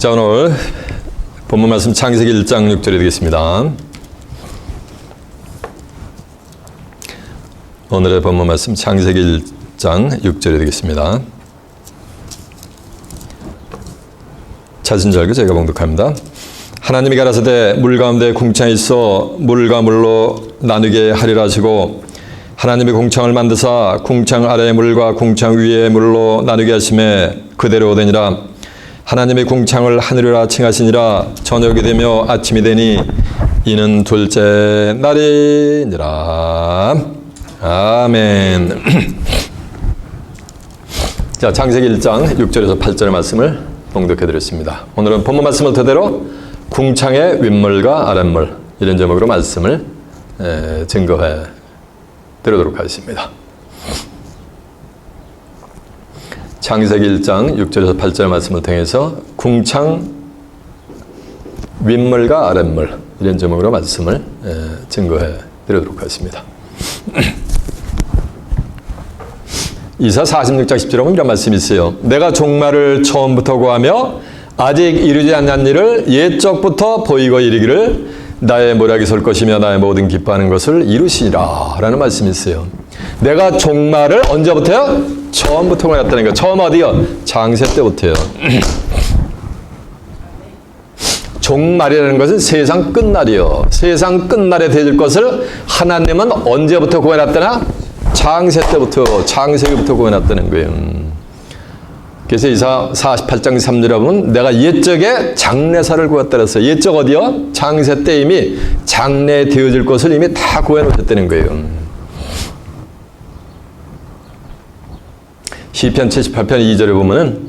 자, 오늘 본문 말씀 창세기 1장 6절에 되겠습니다. 오늘의 본문 말씀 창세기 1장 6절에 되겠습니다. 찾은 줄 알고 제가 봉독합니다. 하나님이 가라사대 물 가운데 궁창이 있어 물과 물로 나누게 하리라 하시고 하나님이 궁창을 만드사 궁창 아래의 물과 궁창 위의 물로 나누게 하심에 그대로 되니라. 하나님이 궁창을 하늘이라 칭하시니라. 저녁이 되며 아침이 되니 이는 둘째 날이니라. 아멘. 자, 창세기 1장 6절에서 8절의 말씀을 봉독해드렸습니다. 오늘은 본문 말씀을 토대로 궁창의 윗물과 아랫물 이런 제목으로 말씀을 증거해 드리도록 하겠습니다. 창세기 1장 6절에서 8절 말씀을 통해서 궁창 윗물과 아랫물 이런 제목으로 말씀을 증거해 드리도록 하겠습니다. 이사 46장 10절에 보면 이런 말씀이 있어요. 내가 종말을 처음부터 구하며 아직 이루지 않는 일을 옛적부터 보이고 이르기를 나의 모략이 설 것이며 나의 모든 기뻐하는 것을 이루시리라 라는 말씀이 있어요. 내가 종말을 언제부터요? 처음부터 구했다는 거예요. 처음 어디요? 창세 때부터요. 종말이라는 것은 세상 끝날이요. 세상 끝날에 되질 것을 하나님은 언제부터 구해놨더나? 창세 때부터, 창세기부터 구해놨다는 거예요. 그래서 이사 48장 3절에 보면 내가 옛적에 장래사를 구했다 그랬어요. 옛적 어디요? 창세 때 이미 장래 되어질 것을 이미 다 구해놓으셨다는 거예요. 시편 78편 2절에 보면은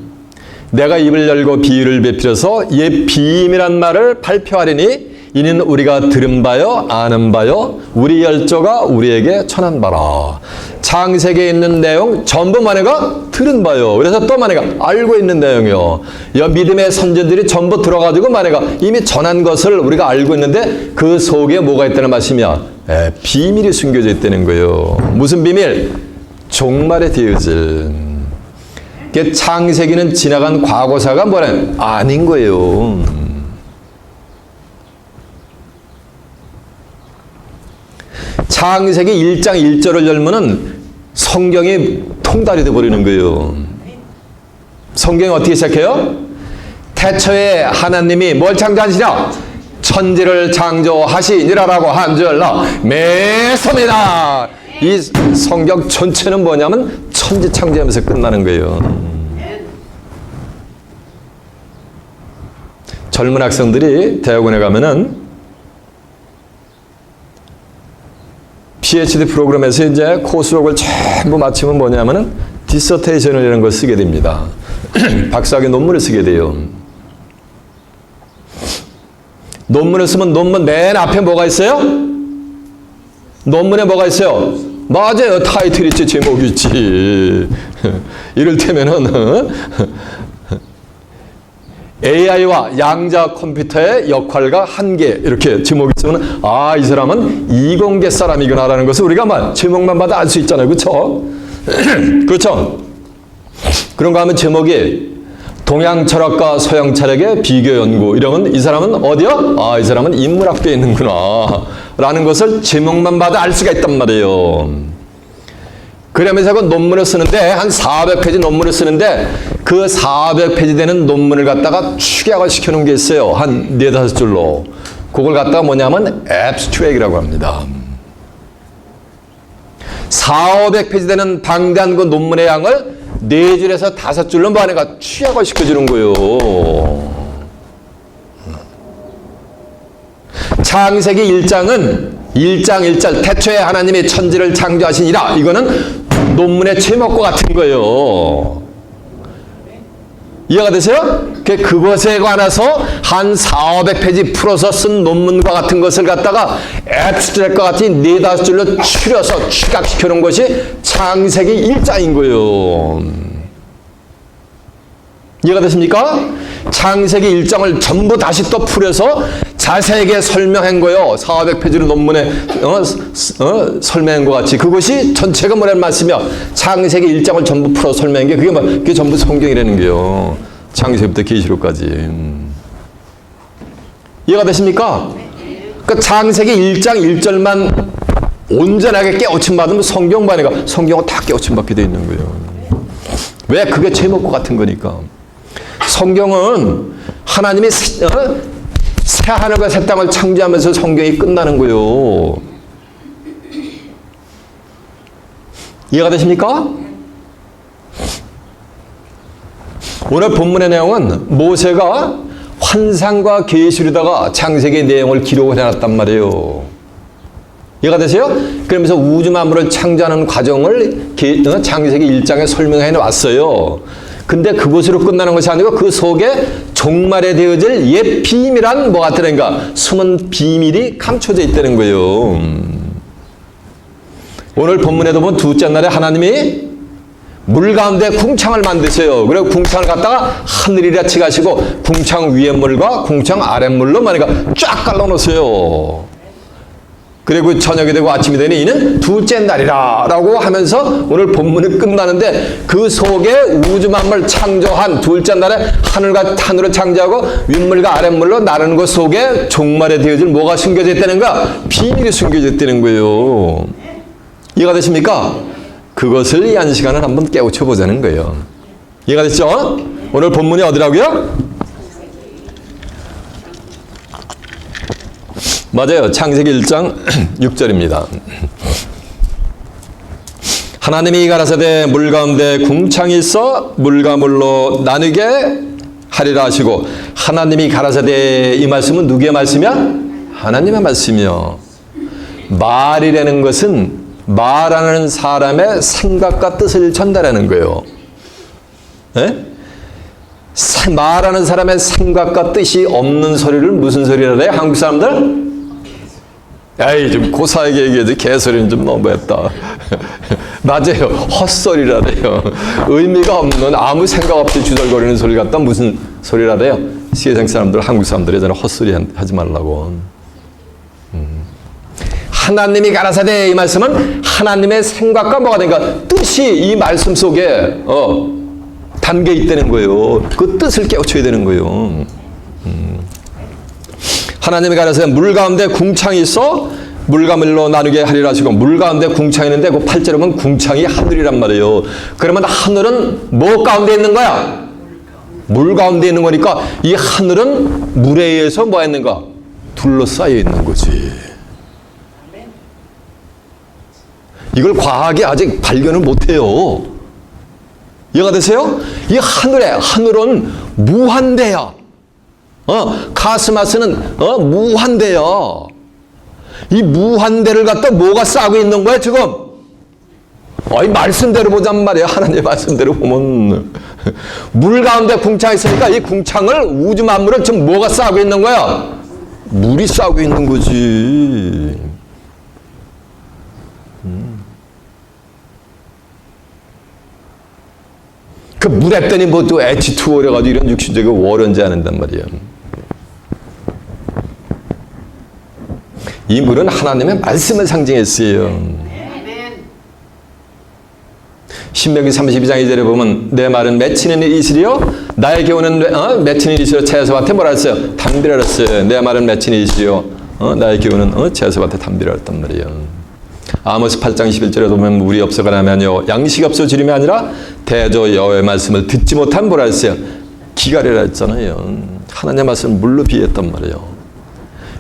내가 입을 열고 비유를 베풀어서 옛 비밀한 말을 발표하리니 이는 우리가 들은 바요 아는 바요 우리 열조가 우리에게 전한 바라. 창세기에 있는 내용 전부 만해가 들은 바요. 그래서 또 만해가 알고 있는 내용이요. 믿음의 선조들이 전부 들어가지고 만해가 이미 전한 것을 우리가 알고 있는데 그 속에 뭐가 있다는 말씀이야? 비밀이 숨겨져 있다는 거예요. 무슨 비밀? 종말에 되어질. 창세기는 지나간 과거사가 뭐래? 아닌 거예요. 창세기 1장 1절을 열면은 성경이 통달이 되어버리는 거예요. 성경이 어떻게 시작해요? 태초에 하나님이 뭘 창조하시냐? 천지를 창조하시니라라고 한 줄로 매섭니다. 이 성경 전체는 뭐냐면 천지 창조하면서 끝나는 거예요. 젊은 학생들이 대학원에 가면은 PhD 프로그램에서 이제 코스웍을 전부 마치면 뭐냐면은 디서테이션이라는 걸 쓰게 됩니다. 박사학위 논문을 쓰게 돼요. 논문을 쓰면 논문 맨 앞에 뭐가 있어요? 논문에 뭐가 있어요? 맞아요. 타이틀 있지, 제목 있지. 이를테면은 AI와 양자 컴퓨터의 역할과 한계 이렇게 제목이 있으면 이 사람은 이공계 사람이구나라는 것을 우리가 제목만 봐도 알 수 있잖아요. 그렇죠? 그렇죠? 그런가 하면 제목이 동양 철학과 서양 철학의 비교 연구 이러면 이 사람은 어디요? 이 사람은 인문학교에 있는구나 라는 것을 제목만 봐도 알 수가 있단 말이에요. 그러면서 그 논문을 쓰는데 한 400페이지 논문을 쓰는데 그 400페이지 되는 논문을 갖다가 축약을 시켜놓은 게 있어요. 한 4-5줄로. 그걸 갖다가 뭐냐면 앱스트랙이라고 합니다. 400~500페이지 되는 방대한 그 논문의 양을 4줄에서 5줄로 뭐 안에가 축약을 시켜주는 거예요. 창세기 1장은 1장 1절 태초에 하나님이 천지를 창조하시니라. 이거는 논문의 제목과 같은 거예요. 이해가 되세요? 그것에 관해서 한 400~500페이지 풀어서 쓴 논문과 같은 것을 갖다가 앱스트랙과 같이 4-5줄로 추려서 축약시켜 놓은 것이 창세기 1장인 거예요. 이해가 되십니까? 창세기 1장을 전부 다시 또 풀어서 자세하게 설명한 거예요. 400페이지로 논문에 설명한 것 같이. 그것이 전체가 뭐라는 말씀이야? 창세기 1장을 전부 풀어 설명한 게 그게 전부 성경이라는 거예요. 창세기부터 계시록까지. 이해가 되십니까? 그러니까 창세기 1장 1절만 온전하게 깨우침 받으면 성경 반이가 성경은 다 깨우침 받게 되어 있는 거예요. 왜? 그게 제목과 같은 거니까. 성경은 하나님이 새 하늘과 새 땅을 창조하면서 성경이 끝나는 거예요. 이해가 되십니까? 오늘 본문의 내용은 모세가 환상과 계시로다가 창세기의 내용을 기록을 해놨단 말이에요. 이해가 되세요? 그러면서 우주 만물을 창조하는 과정을 창세기 1장에 설명해 놨어요. 근데 그것으로 끝나는 것이 아니고 그 속에 종말에 되어질 옛 비밀한 뭐가 들어있는가? 숨은 비밀이 감춰져 있다는 거예요. 오늘 본문에도 보면 둘째 날에 하나님이 물 가운데 궁창을 만드세요. 그리고 궁창을 갖다가 하늘이라 칠하시고 궁창 위의 물과 궁창 아랫 물로 만약에 쫙 갈라놓으세요. 그리고 저녁이 되고 아침이 되니 이는 둘째 날이라 라고 하면서 오늘 본문이 끝나는데 그 속에 우주 만물 창조한 둘째 날에 하늘과 하늘을 창조하고 윗물과 아랫물로 나르는 것 속에 종말에 되어질 뭐가 숨겨져 있다는가? 비밀이 숨겨져 있다는 거예요. 이해가 되십니까? 그것을 이 한 시간을 한번 깨우쳐 보자는 거예요. 이해가 됐죠? 오늘 본문이 어디라고요? 맞아요. 창세기 1장 6절입니다. 하나님이 가라사대 물 가운데 궁창이 있어 물과 물로 나누게 하리라 하시고 하나님이 가라사대 이 말씀은 누구의 말씀이야? 하나님의 말씀이요. 말이라는 것은 말하는 사람의 생각과 뜻을 전달하는 거예요. 네? 말하는 사람의 생각과 뜻이 없는 소리를 무슨 소리라 해요? 한국 사람들? 에이, 좀 고사하게 얘기해도 개소리는 좀 너무했다. 맞아요. 헛소리라 해요. 의미가 없는 아무 생각 없이 주절거리는 소리 같다 무슨 소리라 해요? 세상 사람들, 한국 사람들 예전에 헛소리 하지 말라고. 하나님이 가라사대 이 말씀은 하나님의 생각과 뭐가 되니까 뜻이 이 말씀 속에 담겨 있다는 거예요. 그 뜻을 깨우쳐야 되는 거예요. 하나님이 가라사대 물 가운데 궁창이 있어 물과 물로 나누게 하리라 하시고 물 가운데 궁창이 있는데 그 8절에 보면 궁창이 하늘이란 말이에요. 그러면 하늘은 뭐 가운데 있는 거야? 물 가운데 있는 거니까 이 하늘은 물에 의해서 뭐 했는가? 둘러싸여 있는 거지. 이걸 과학이 아직 발견을 못해요. 이해가 되세요? 이 하늘은 무한대야. 카스마스는 무한대야. 이 무한대를 갖다 뭐가 싸고 있는 거야 지금? 이 말씀대로 보잔 말이야. 하나님의 말씀대로 보면 물 가운데 궁창이 있으니까 이 궁창을 우주 만물을 지금 뭐가 싸고 있는 거야? 물이 싸고 있는 거지. 그 물했더니 뭐 또 H2O 가지고 이런 육신적인 월연제 안 한단 말이야. 이 물은 하나님의 말씀을 상징했어요. 신명기 32장 2절에 보면 내 말은 맺히는 이슬이요 나의 교훈은 맺히는 이슬이요 채소밭에 뭐라 했어요? 담비라 했어요. 내 말은 맺히는 이슬이요 나의 교훈은 채소밭에 담비라 했단 말이에요. 아모스 8장 11절에 보면 물이 없어가라면요 양식이 없어 지름이 아니라 대저 여호와의 말씀을 듣지 못한 뭐라 했어요? 기갈이라 했잖아요. 하나님의 말씀을 물로 비했단 말이에요.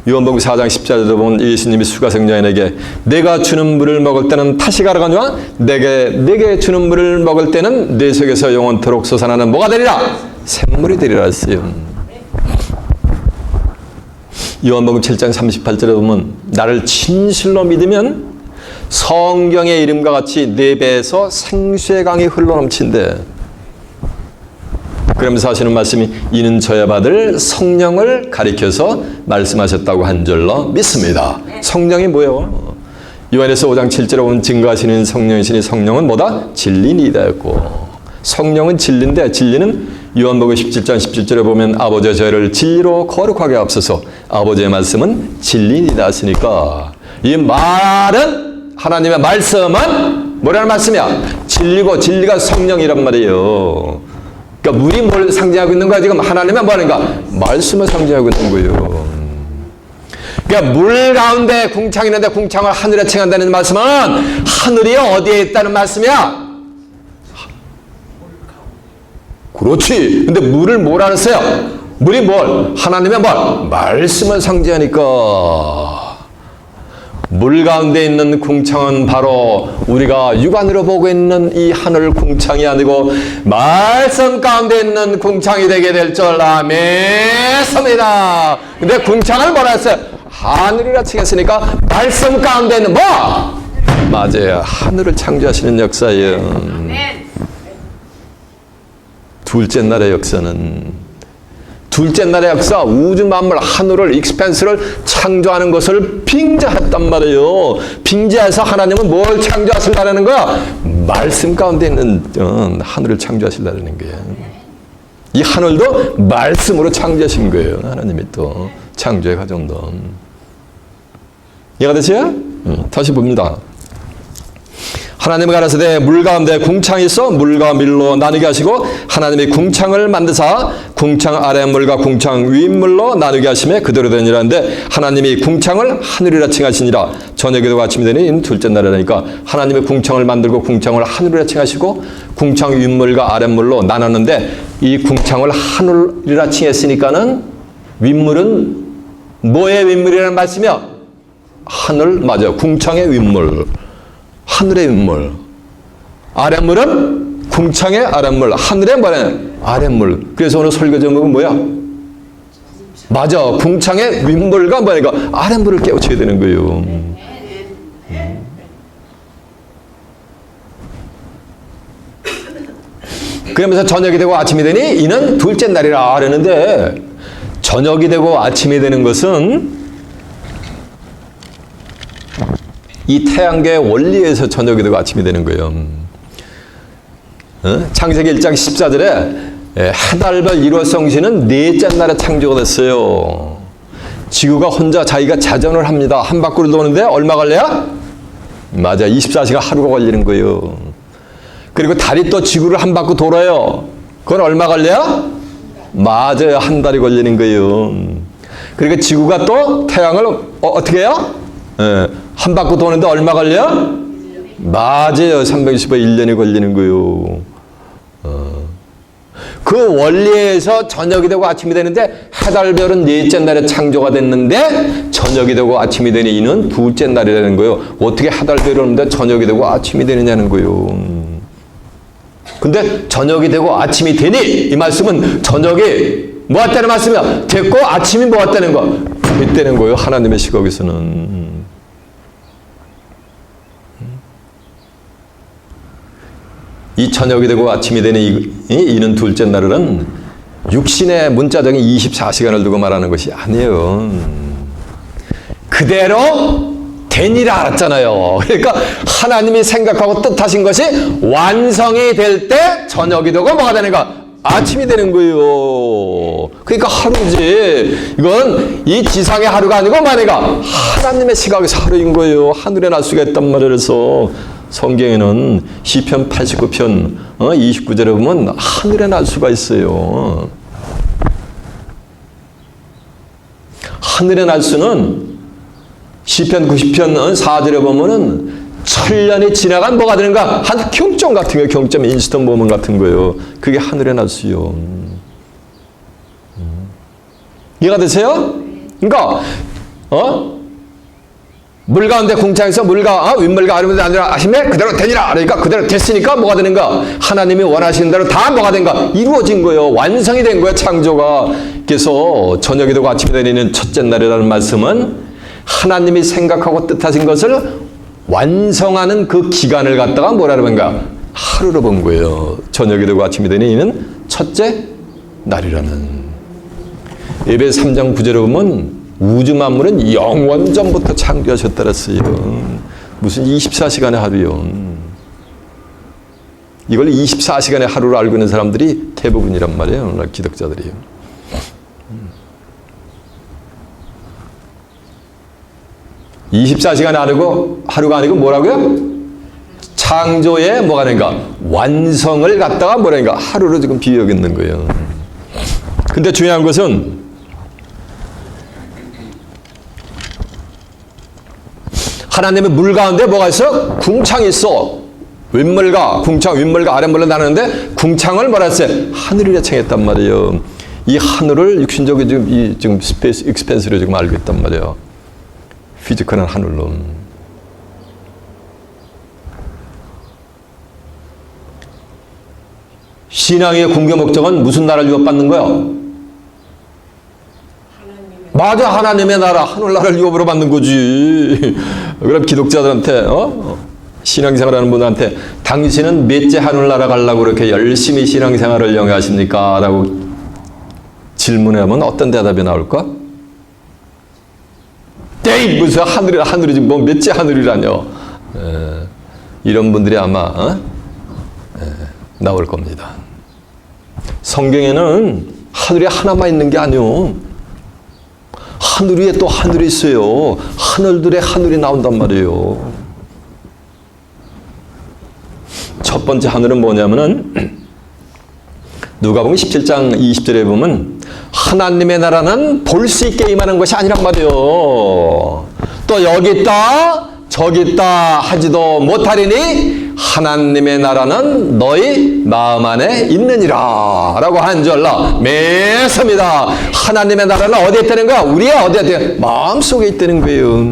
요한복음 4장 10절에도 보면 예수님이 수가성녀에게 내가 주는 물을 먹을 때는 다시 가라가냐? 내게 주는 물을 먹을 때는 내 속에서 영원토록 솟아나는 뭐가 되리라? 샘물이 되리라 했어요. 요한복음 7장 38절에 보면 나를 진실로 믿으면 성경의 이름과 같이 네 배에서 생수의 강이 흘러넘친대. 그러면서 하시는 말씀이 이는 저야 받을 성령을 가리켜서 말씀하셨다고 한 줄로 믿습니다. 성령이 뭐예요? 요한에서 5장 7절에 보면 증거하시는 성령이시니 성령은 뭐다? 진리이다 했고 성령은 진리인데 진리는 요한복음 17장 17절에 보면 아버지의 저희를 진리로 거룩하게 앞서서 아버지의 말씀은 진리이다 했으니까 이 말은 하나님의 말씀은 뭐라는 말씀이야? 진리고 진리가 성령이란 말이에요. 그러니까 물이 뭘 상징하고 있는 거야? 지금 하나님은 뭐 하는가? 말씀을 상징하고 있는 거예요. 그러니까 물 가운데 궁창이 있는데 궁창을 하늘에 칭한다는 말씀은 하늘이 어디에 있다는 말씀이야? 그렇지. 근데 물을 뭐라 그랬어요? 물이 뭘? 하나님의 뭘? 말씀을 상징하니까. 물 가운데 있는 궁창은 바로 우리가 육안으로 보고 있는 이 하늘 궁창이 아니고 말씀 가운데 있는 궁창이 되게 될 줄 믿습니다. 근데 궁창을 뭐라 했어요? 하늘이라 칭했으니까 말씀 가운데 있는 뭐? 맞아요. 하늘을 창조하시는 역사예요. 둘째 날의 역사는 둘째 날의 역사, 우주 만물, 하늘을, 익스펜스를 창조하는 것을 빙자했단 말이에요. 빙자해서 하나님은 뭘 창조하시려는 거야? 말씀 가운데 있는 하늘을 창조하시려는 거예요. 이 하늘도 말씀으로 창조하신 거예요. 하나님이 또 창조의 과정도. 이해가 되세요? 다시 봅니다. 하나님이 가라사대 물 가운데 궁창이 있어 물과 밀로 나누게 하시고 하나님이 궁창을 만드사 궁창 아래 물과 궁창 위 물로 나누게 하심에 그대로 되니라는데 하나님이 궁창을 하늘이라 칭하시니라. 저녁에도 아침이 되니 이는 둘째 날이라니까 하나님이 궁창을 만들고 궁창을 하늘이라 칭하시고 궁창 윗물과 아랫물로 나눴는데 이 궁창을 하늘이라 칭했으니까는 윗물은 뭐의 윗물이라는 말씀이야? 하늘 맞아요. 궁창의 윗물. 하늘의 윗물. 아랫물은 궁창의 아랫물. 하늘의 뭐래? 아랫물. 그래서 오늘 설교 제목은 뭐야? 맞아. 궁창의 윗물과 뭐니까 아랫물을 깨우쳐야 되는 거예요. 그러면서 저녁이 되고 아침이 되니 이는 둘째 날이라 그러는데 저녁이 되고 아침이 되는 것은 이 태양계의 원리에서 저녁이 되고 아침이 되는 거예요. 창세기 1장 14절에 해달별 일월성신은 넷째 날에 창조가 됐어요. 지구가 혼자 자기가 자전을 합니다. 한 바퀴를 도는데 얼마 걸려요? 맞아. 24시간 하루가 걸리는 거예요. 그리고 달이 또 지구를 한 바퀴 돌아요. 그건 얼마 걸려요? 맞아요. 한 달이 걸리는 거예요. 그리고 지구가 또 태양을 어떻게 해요? 한 바퀴 도는데 얼마 걸려요? 맞아요. 365일 1년이 걸리는 거예요. 그 원리에서 저녁이 되고 아침이 되는데 해달별은 넷째 날에 창조가 됐는데 저녁이 되고 아침이 되니 이는 둘째 날이라는 거예요. 어떻게 해달별이 오는데 저녁이 되고 아침이 되느냐는 거예요. 근데 저녁이 되고 아침이 되니 이 말씀은 저녁이 뭐 왔다는 말씀이야? 됐고 아침이 뭐 왔다는 거? 됐다는 거예요. 하나님의 시각에서는. 이 저녁이 되고 아침이 되니 이는 둘째 날은 육신의 문자적인 24시간을 두고 말하는 것이 아니에요. 그대로 되니라 알았잖아요. 그러니까 하나님이 생각하고 뜻하신 것이 완성이 될 때 저녁이 되고 뭐가 되는가? 아침이 되는 거예요. 그러니까 하루지. 이건 이 지상의 하루가 아니고 만약에 하나님의 시각에서 하루인 거예요. 하늘에 날 수가 있단 말이라서 성경에는 시편 89편 29절에 보면 하늘에 날 수가 있어요. 하늘에 날 수는 시편 90편 4절에 보면은 천년이 지나간 뭐가 되는가? 한 경점 같은 거예요. 경점 인스턴 모먼 같은 거예요. 그게 하늘에 날 수요. 이해가 되세요? 그러니까 물 가운데 궁창에서 물과 윗물과 아랫물이 아니라 하심에 그대로 되니라. 그러니까 그대로 됐으니까 뭐가 되는가? 하나님이 원하시는 대로 다 뭐가 된가? 이루어진 거예요. 완성이 된 거예요. 창조가. 그래서 저녁이 되고 아침이 되는 첫째 날이라는 말씀은 하나님이 생각하고 뜻하신 것을 완성하는 그 기간을 갖다가 뭐라 그런가? 하루로 본 거예요. 저녁이 되고 아침이 되니 이는 첫째 날이라는. 에베소 3장 9절에 보면 우주 만물은 영원전부터 창조하셨다 그랬어요. 무슨 24시간의 하루요. 이걸 24시간의 하루로 알고 있는 사람들이 대부분이란 말이에요. 오늘 기독자들이요. (24시간) 하루가 아니고 뭐라고요? 창조의 뭐가 되는가? 완성을 갖다가 뭐라는가? 하루로 지금 비유하고 있는 거예요. 근데 중요한 것은 하나님의 물 가운데 뭐가 있어? 궁창이 있어. 윗물과 궁창, 윗물과 아랫물로 나누는데 궁창을 뭐라 했어요? 하늘이라稱했단 말이에요. 이 하늘을 육신적으로 지금 스페이스 익스펜스로 지금 알고 있단 말이에요. 피지컬한 하늘로. 신앙의 궁극 목적은 무슨 나라를 유업받는 거야? 맞아, 하나님의 나라, 하늘나라를 유업으로 받는 거지. 그럼 기독자들한테, 신앙생활하는 분한테 당신은 몇째 하늘나라 가려고 그렇게 열심히 신앙생활을 영위하십니까? 라고 질문하면 어떤 대답이 나올까? 에이, 무슨 하늘이지, 뭐 몇째 하늘이라뇨. 이런 분들이 아마, 나올 겁니다. 성경에는 하늘이 하나만 있는 게 아니요. 하늘 위에 또 하늘이 있어요. 하늘들의 하늘이 나온단 말이에요. 첫 번째 하늘은 뭐냐면은 누가복음 17장 20절에 보면 하나님의 나라는 볼 수 있게 임하는 것이 아니란 말이에요. 또 여기 있다 저기 있다 하지도 못하리니 하나님의 나라는 너희 마음 안에 있느니라 라고 한 줄로 매섭니다. 하나님의 나라는 어디에 있다는 거야? 우리의 어디에 있다는 거야? 마음속에 있다는 거예요.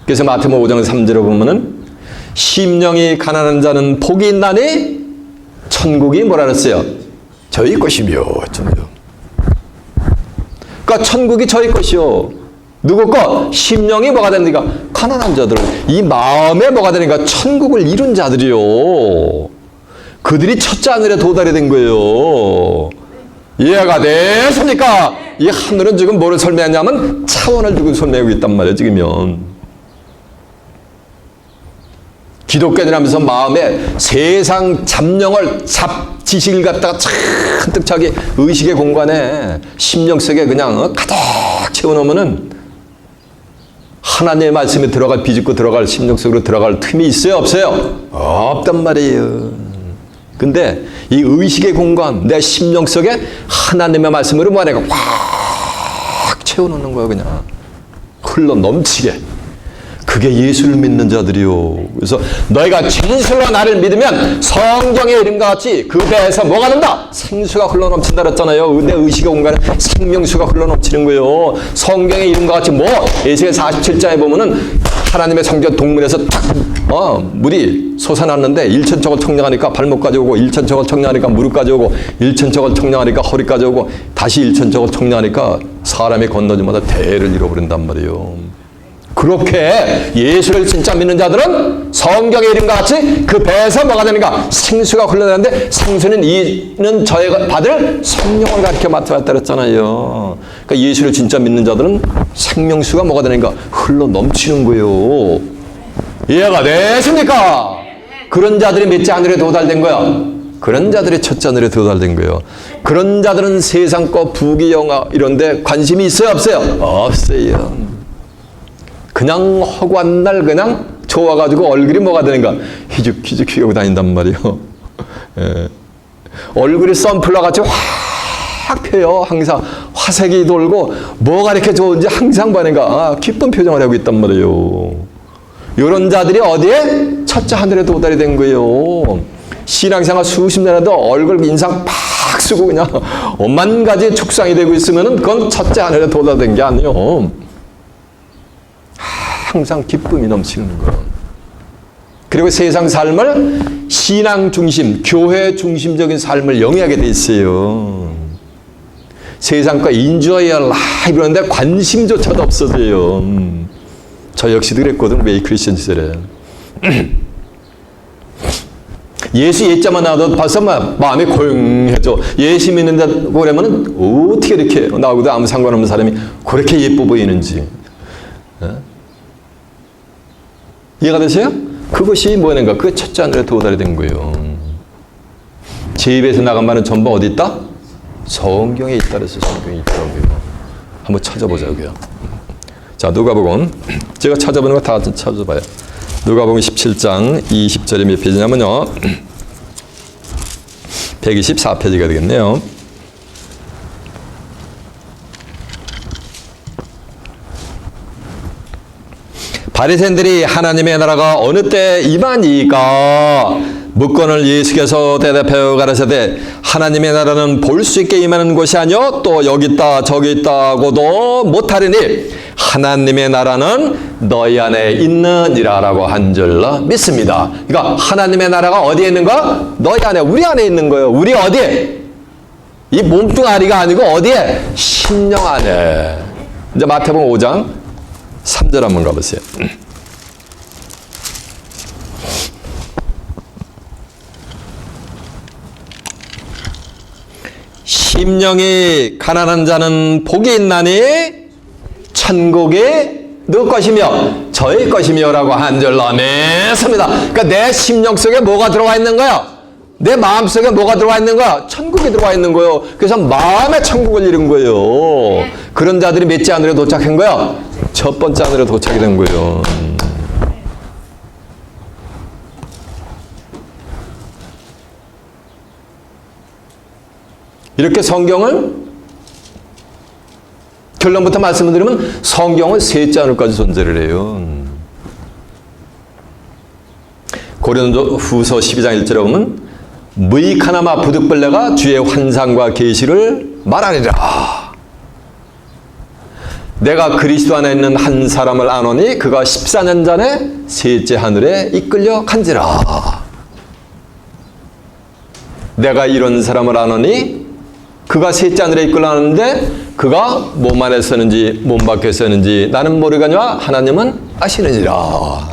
그래서 마태복음 5장 3절에 보면은 심령이 가난한 자는 복이 있나니 천국이 뭐라 그랬어요? 저희 것이며. 그러니까 천국이 저희 것이요. 누구 거? 심령이 뭐가 되는가? 가난한 자들. 이 마음에 뭐가 되는가? 천국을 이룬 자들이요. 그들이 첫째 하늘에 도달이 된 거예요. 이해가 됐습니까? 이 하늘은 지금 뭐를 설명하냐면 차원을 두고 설명하고 있단 말이에요. 지금은. 기독교인이라면서 마음에 세상 잡령을 지식을 갖다가 잔뜩 자기 의식의 공간에 심령 속에 그냥 가득 채워놓으면은 하나님의 말씀에 들어갈 비집고 들어갈 심령 속으로 들어갈 틈이 있어요? 없어요? 없단 말이에요. 근데 이 의식의 공간 내 심령 속에 하나님의 말씀으로 뭐 내가 확 채워놓는 거야. 그냥 흘러 넘치게. 그게 예수를 믿는 자들이요. 그래서 너희가 진실로 나를 믿으면 성경의 이름과 같이 그 배에서 뭐가 된다? 생수가 흘러넘친다 그랬잖아요. 내 의식의 공간에 생명수가 흘러넘치는 거예요. 성경의 이름과 같이 뭐 에스겔 47장에 보면은 하나님의 성전 동문에서 탁 물이 솟아났는데 1천척을 청량하니까 발목까지 오고 1천척을 청량하니까 무릎까지 오고 1천척을 청량하니까 허리까지 오고 다시 1천척을 청량하니까 사람이 건너지마다 대를 잃어버린단 말이에요. 그렇게 예수를 진짜 믿는 자들은 성경의 이름과 같이 그 배에서 뭐가 되는가? 생수가 흘러나는데 생수는 이는 저희가 받을 성령을 가르쳐 맡아왔다 그랬잖아요. 그러니까 예수를 진짜 믿는 자들은 생명수가 뭐가 되는가? 흘러 넘치는 거예요. 이해가 되십니까? 그런 자들이 몇째 하늘에 도달된 거야? 그런 자들이 첫째 하늘에 도달된 거예요. 그런 자들은 세상 거 부귀 영화 이런 데 관심이 있어요? 없어요? 없어요. 그냥 허구한 날 그냥 좋아가지고 얼굴이 뭐가 되는가? 희죽희죽 다닌단 말이에요. 예. 얼굴이 썬플라 같이 확 펴요. 항상 화색이 돌고 뭐가 이렇게 좋은지 항상 보는가? 기쁜 표정을 하고 있단 말이에요. 이런 자들이 어디에? 첫째 하늘에 도달이 된 거예요. 신앙생활 수십 년 해도 얼굴 인상 팍 쓰고 그냥 오만 가지 축상이 되고 있으면은 그건 첫째 하늘에 도달된 게 아니에요. 항상 기쁨이 넘치는 거예요. 그리고 세상 삶을 신앙 중심, 교회 중심적인 삶을 영위하게 돼 있어요. 세상과 인조어야 라이브 그런데 관심조차도 없어져요. 저 역시도 그랬거든. 웨이 크리스천 시절에. 예수 예자만 나와도 벌써 마음이 고용해져. 예수 믿는다고 그러면 어떻게 이렇게 나오고도 아무 상관없는 사람이 그렇게 예뻐 보이는지. 이해가 되세요? 그것이 뭐냐가 그 첫째 하늘에 도달이 된 거예요. 제 입에서 나간 말은 전부 어디 있다? 성경에 있다 그래서 성경에 있다고요. 한번 찾아보자고요. 자, 누가복음 제가 찾아보는 거 다 찾아봐요. 누가복음 17장 20절이 몇 페이지냐면요. 124페이지가 되겠네요. 바리새인들이 하나님의 나라가 어느 때 임하니까 묻건을 예수께서 대답하여 가라사대 하나님의 나라는 볼 수 있게 임하는 것이 아니요 또 여기 있다 저기 있다고도 못하리니 하나님의 나라는 너희 안에 있느니라라고 한 줄로 믿습니다. 그러니까 하나님의 나라가 어디에 있는가? 너희 안에, 우리 안에 있는 거예요. 우리 어디에? 이 몸뚱아리가 아니고 어디에? 심령 안에. 이제 마태복음 5장 3절 한번 가보세요. 심령이 가난한 자는 복이 있나니 천국이 누구 것이며 저의 것이며 라고 한 줄로 맺습니다. 그러니까 내 심령 속에 뭐가 들어와 있는 거야? 내 마음 속에 뭐가 들어와 있는 거야? 천국이 들어와 있는 거예요. 그래서 마음의 천국을 이룬 거예요. 그런 자들이 몇째 하늘에 도착한 거야? 첫 번째 하늘에 도착이 된 거예요. 이렇게 성경을 결론부터 말씀을 드리면 성경은 셋째 하늘까지 존재를 해요. 고린도 후서 12장 1절에 보면 무익하나마 부득벌레가 주의 환상과 계시를 말하리라. 내가 그리스도 안에 있는 한 사람을 아노니 그가 14년 전에 셋째 하늘에 이끌려 간지라. 내가 이런 사람을 아노니 그가 셋째 하늘에 이끌려가는데 그가 몸 안에 서는지 몸 밖에 서는지 나는 모르거니와 하나님은 아시느니라.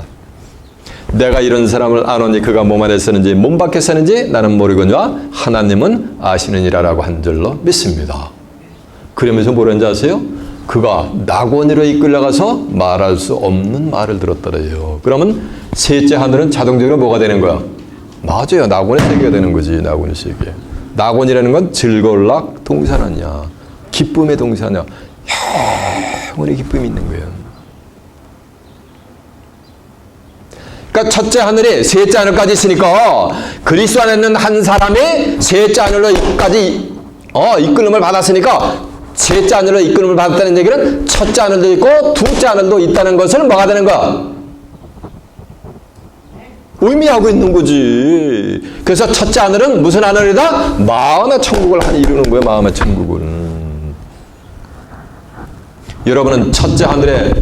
내가 이런 사람을 아노니 그가 몸 안에 서는지 몸 밖에 서는지 나는 모르거니와 하나님은 아시느니라라고 한 줄로 믿습니다. 그러면서 뭐라는지 아세요? 그가 낙원으로 이끌려가서 말할 수 없는 말을 들었더래요. 그러면 셋째 하늘은 자동적으로 뭐가 되는 거야? 맞아요. 낙원의 세계가 되는 거지. 낙원의 세계. 낙원이라는 건 즐거울락 동산 아니야. 기쁨의 동산이야. 영원의 기쁨이 있는 거예요. 그러니까 첫째 하늘이 셋째 하늘까지 있으니까 그리스도 안에 있는 한 사람이 셋째 하늘로까지 이끌림을 받았으니까 셋째 하늘로 이끌림을 받았다는 얘기는 첫째 하늘도 있고 둘째 하늘도 있다는 것을 뭐가 되는 거야? 의미하고 있는 거지. 그래서 첫째 하늘은 무슨 하늘이다? 마음의 천국을 이루는 거예요. 마음의 천국을. 여러분은 첫째 하늘에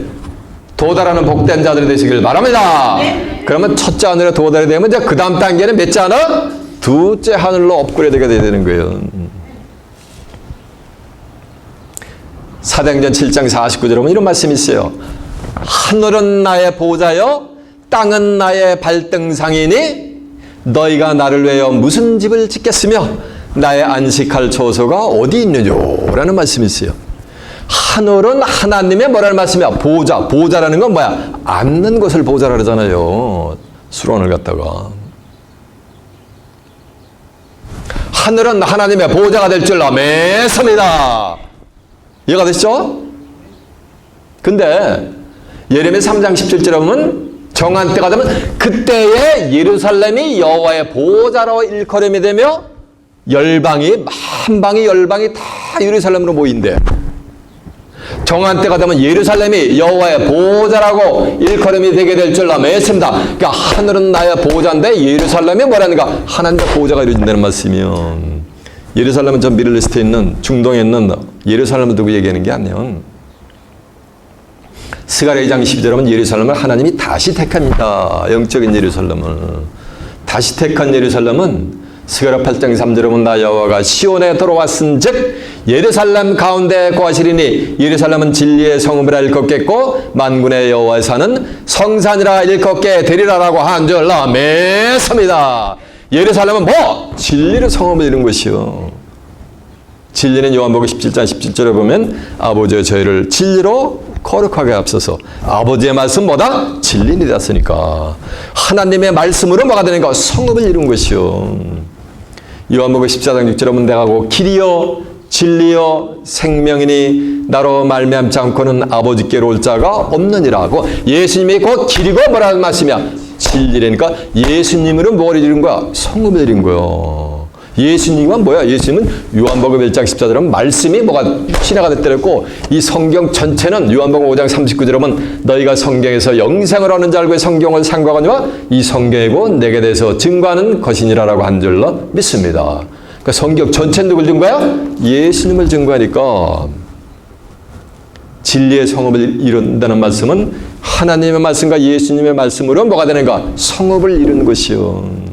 도달하는 복된 자들이 되시길 바랍니다. 그러면 첫째 하늘에 도달이 되면 이제 그 다음 단계는 몇째 하늘? 둘째 하늘로 업그레이드가 돼야 되는 거예요. 사도행전 7장 49절에 보면 이런 말씀이 있어요. 하늘은 나의 보좌요 땅은 나의 발등상이니 너희가 나를 위하여 무슨 집을 짓겠으며 나의 안식할 처소가 어디 있느뇨 라는 말씀이 있어요. 하늘은 하나님의 뭐라는 말씀이야? 보좌. 보좌라는 건 뭐야? 앉는 것을 보좌라 그러잖아요. 수론을 갖다가. 하늘은 하나님의 보좌가 될 줄로 믿습니다. 이해가 되시죠? 근데 예레미야 3장 17절에 보면 정한 때가 되면 그때에 예루살렘이 여호와의 보좌로 일컬음이 되며 열방이 만방이 열방이 다 예루살렘으로 모인대. 정한 때가 되면 예루살렘이 여호와의 보좌라고 일컬음이 되게 될 줄로 믿습니다. 그러니까 하늘은 나의 보좌인데 예루살렘이 뭐라는가? 하나님의 보좌가 이루어진다는 말씀이요. 예루살렘은 저 미들리스트에 있는 중동에 있는 예루살렘을 두고 얘기하는 게 아니에요. 스가랴 2장 12절에 보면 예루살렘을 하나님이 다시 택합니다. 영적인 예루살렘을. 다시 택한 예루살렘은 스가랴 8장 3절에 보면 나 여호와가 시온에 들어왔은즉 예루살렘 가운데 거하시리니 예루살렘은 진리의 성읍이라 일컫겠고 만군의 여호와의 산은 성산이라 일컫게 되리라라고 한 줄로 믿습니다. 예루살렘은 뭐? 진리의 성읍을 이룬 것이요. 진리는 요한복음 17장 17절에 보면 아버지의 저희를 진리로 거룩하게 앞서서 아버지의 말씀 뭐다? 진리니 되었으니까 하나님의 말씀으로 뭐가 되는가? 성읍을 이룬 것이요. 요한복음 14장 6절에 보면 내가 곧 길이요 진리요 생명이니 나로 말미암지 않고는 아버지께로 올 자가 없느니라고. 예수님이 곧 길이고 뭐라는 말씀이야? 진리라니까. 예수님으로 뭘 이룬 거야? 성읍을 이룬 거야. 예수님은 뭐야? 예수님은 요한복음 1장 14절은 말씀이 뭐가 신화가 됐더랬고, 이 성경 전체는 요한복음 5장 39절에 보면 너희가 성경에서 영생을 얻는 줄 알고 성경을 상고하거니와 이 성경이고 내게 대해서 증거하는 것이니라라고 한 줄로 믿습니다. 그러니까 성경 전체는 누굴 증거야? 예수님을 증거하니까. 진리의 성읍을 이룬다는 말씀은 하나님의 말씀과 예수님의 말씀으로 뭐가 되는가? 성읍을 이루는 것이요.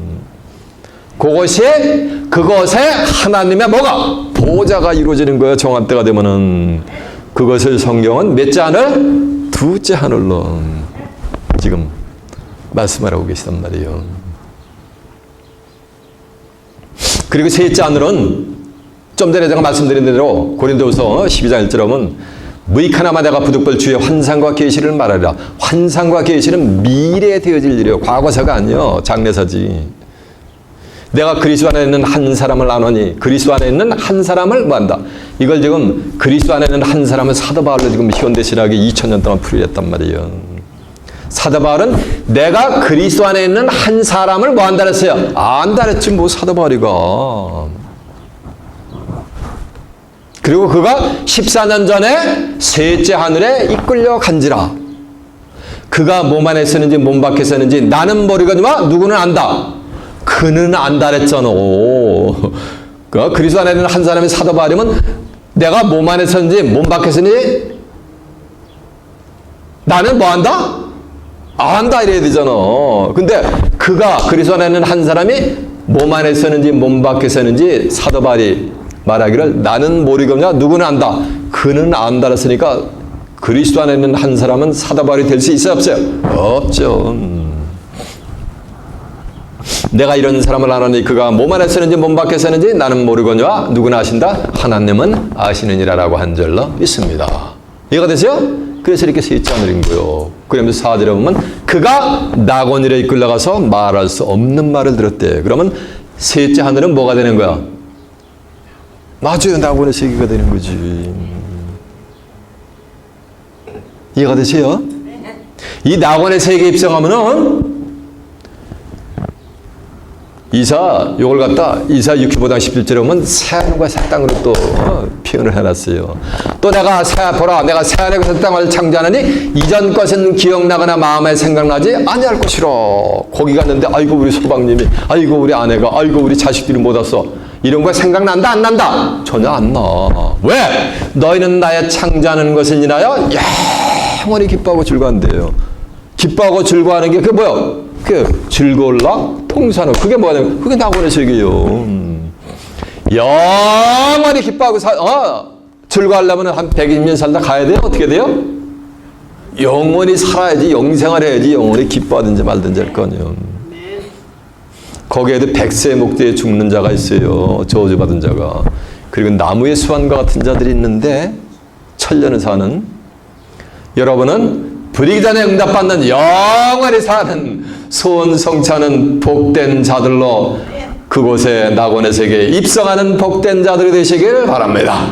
그것에 하나님의 뭐가? 보좌가 이루어지는 거예요. 정한 때가 되면은. 그것을 성경은 몇째 하늘? 두째 하늘로 지금 말씀을 하고 계시단 말이에요. 그리고 셋째 하늘은 좀 전에 제가 말씀드린 대로 고린도후서 12장 1절에 보면 무익하나마 내가 부득불 주의 환상과 계시를 말하리라. 환상과 계시는 미래에 되어질 일이에요. 과거사가 아니요. 장래사지. 내가 그리스도 안에 있는 한 사람을 아노니 그리스도 안에 있는 한 사람을 뭐한다. 이걸 지금 그리스도 안에 있는 한 사람을 사도 바울로 지금 현대신학에 2000년 동안 풀이했단 말이에요. 사도 바울은 내가 그리스도 안에 있는 한 사람을 뭐한다 그랬어요? 안다 그랬지 뭐 사도 바울이가. 그리고 그가 14년 전에 셋째 하늘에 이끌려 간지라. 그가 몸 안에 있었는지 몸 밖에 있었는지 나는 모르거니와 누구는 안다. 그는 안다 그랬잖아. 그리스도 안에 있는 한 사람이 사도 바울이면 내가 몸 안에 있었는지 몸 밖에 있었는지 나는 뭐 한다? 안다 이래야 되잖아. 근데 그가 그리스도 안에 있는 한 사람이 몸 안에 있었는지 몸 밖에 있었는지 사도 바울이 말하기를 나는 모르거냐 누구는 안다. 그는 안다 그랬으니까 그리스도 안에 있는 한 사람은 사도 바울이 될 수 있어요 없어요? 없죠. 내가 이런 사람을 아노니 그가 몸 안에 있었는지 몸 밖에 있었는지 나는 모르거니와 누구나 아신다. 하나님은 아시느니라라고 한 절로 있습니다. 이해가 되세요? 그래서 이렇게 셋째 하늘인 거예요. 그러면서 4절에 보면 그가 낙원이라 이끌려가서 말할 수 없는 말을 들었대. 그러면 셋째 하늘은 뭐가 되는 거야? 맞아요. 낙원의 세계가 되는 거지. 이해가 되세요? 이 낙원의 세계에 입성하면은 요걸 갖다 이사 65장 17절에 보면 새하늘과 새 땅으로 또 표현을 해놨어요. 또 내가 보라 내가 새하늘과 새 땅을 창조하느니 이전 것은 기억나거나 마음에 생각나지 아니할 것이라. 거기 갔는데 아이고 우리 소방님이 아이고 우리 아내가 아이고 우리 자식들이 못 왔어. 이런 거 생각난다 안 난다? 전혀 안 나. 왜? 너희는 나의 창조하는 것을 인하여 영원히 기뻐하고 즐거워한대요. 기뻐하고 즐거워하는 게 그게 뭐야? 그게 즐거울라 통사는 그게 뭐냐? 그게 낙원의 세계요. 영원히 기뻐하고 즐거워하려면 한 120년 살다 가야 돼요? 어떻게 돼요? 영원히 살아야지 영생을 해야지 영원히 기뻐하든지 말든지 할 거 아니에요. 거기에도 백세 목대에 죽는 자가 있어요. 저주받은 자가. 그리고 나무의 수완과 같은 자들이 있는데 천년을 사는 여러분은 불이기 전에 응답받는 영원히 사는 소원 성취하는 복된 자들로 그곳에 낙원의 세계에 입성하는 복된 자들이 되시길 바랍니다.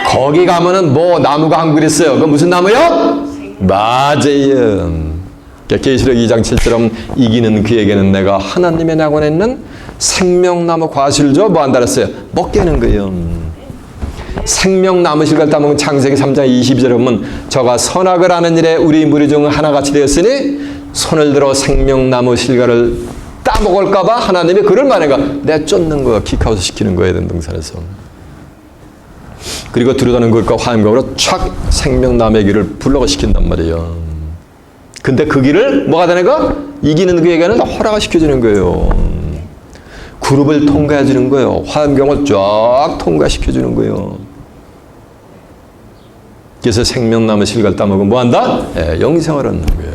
거기 가면은 뭐 나무가 한 그루 있어요. 그 무슨 나무요? 맞아요. 계시록 2장 7처럼 이기는 그에게는 내가 하나님의 낙원에 있는 생명나무 과실을 줘 뭐 한다 그랬어요? 먹게 하는 거예요. 생명나무 실과를 따먹은 창세기 3장 22절에 보면 저가 선악을 하는 일에 우리 무리 중 하나같이 되었으니 손을 들어 생명나무 실과를 따먹을까봐 하나님이 그를 말해가 내쫓는 거야. 킥아웃 시키는 거예요. 등산에서. 그리고 두루다는 것과 화염검으로 촥 생명나무의 길을 불러가 시킨단 말이에요. 근데 그 길을 뭐가 되는 거? 이기는 그에게는 허락을 시켜주는 거예요. 그룹을 통과해 주는 거예요. 화염경을 쫙 통과시켜 주는 거예요. 그래서 생명나무 실과를 따먹으면 뭐한다? 영생을 얻는 거예요.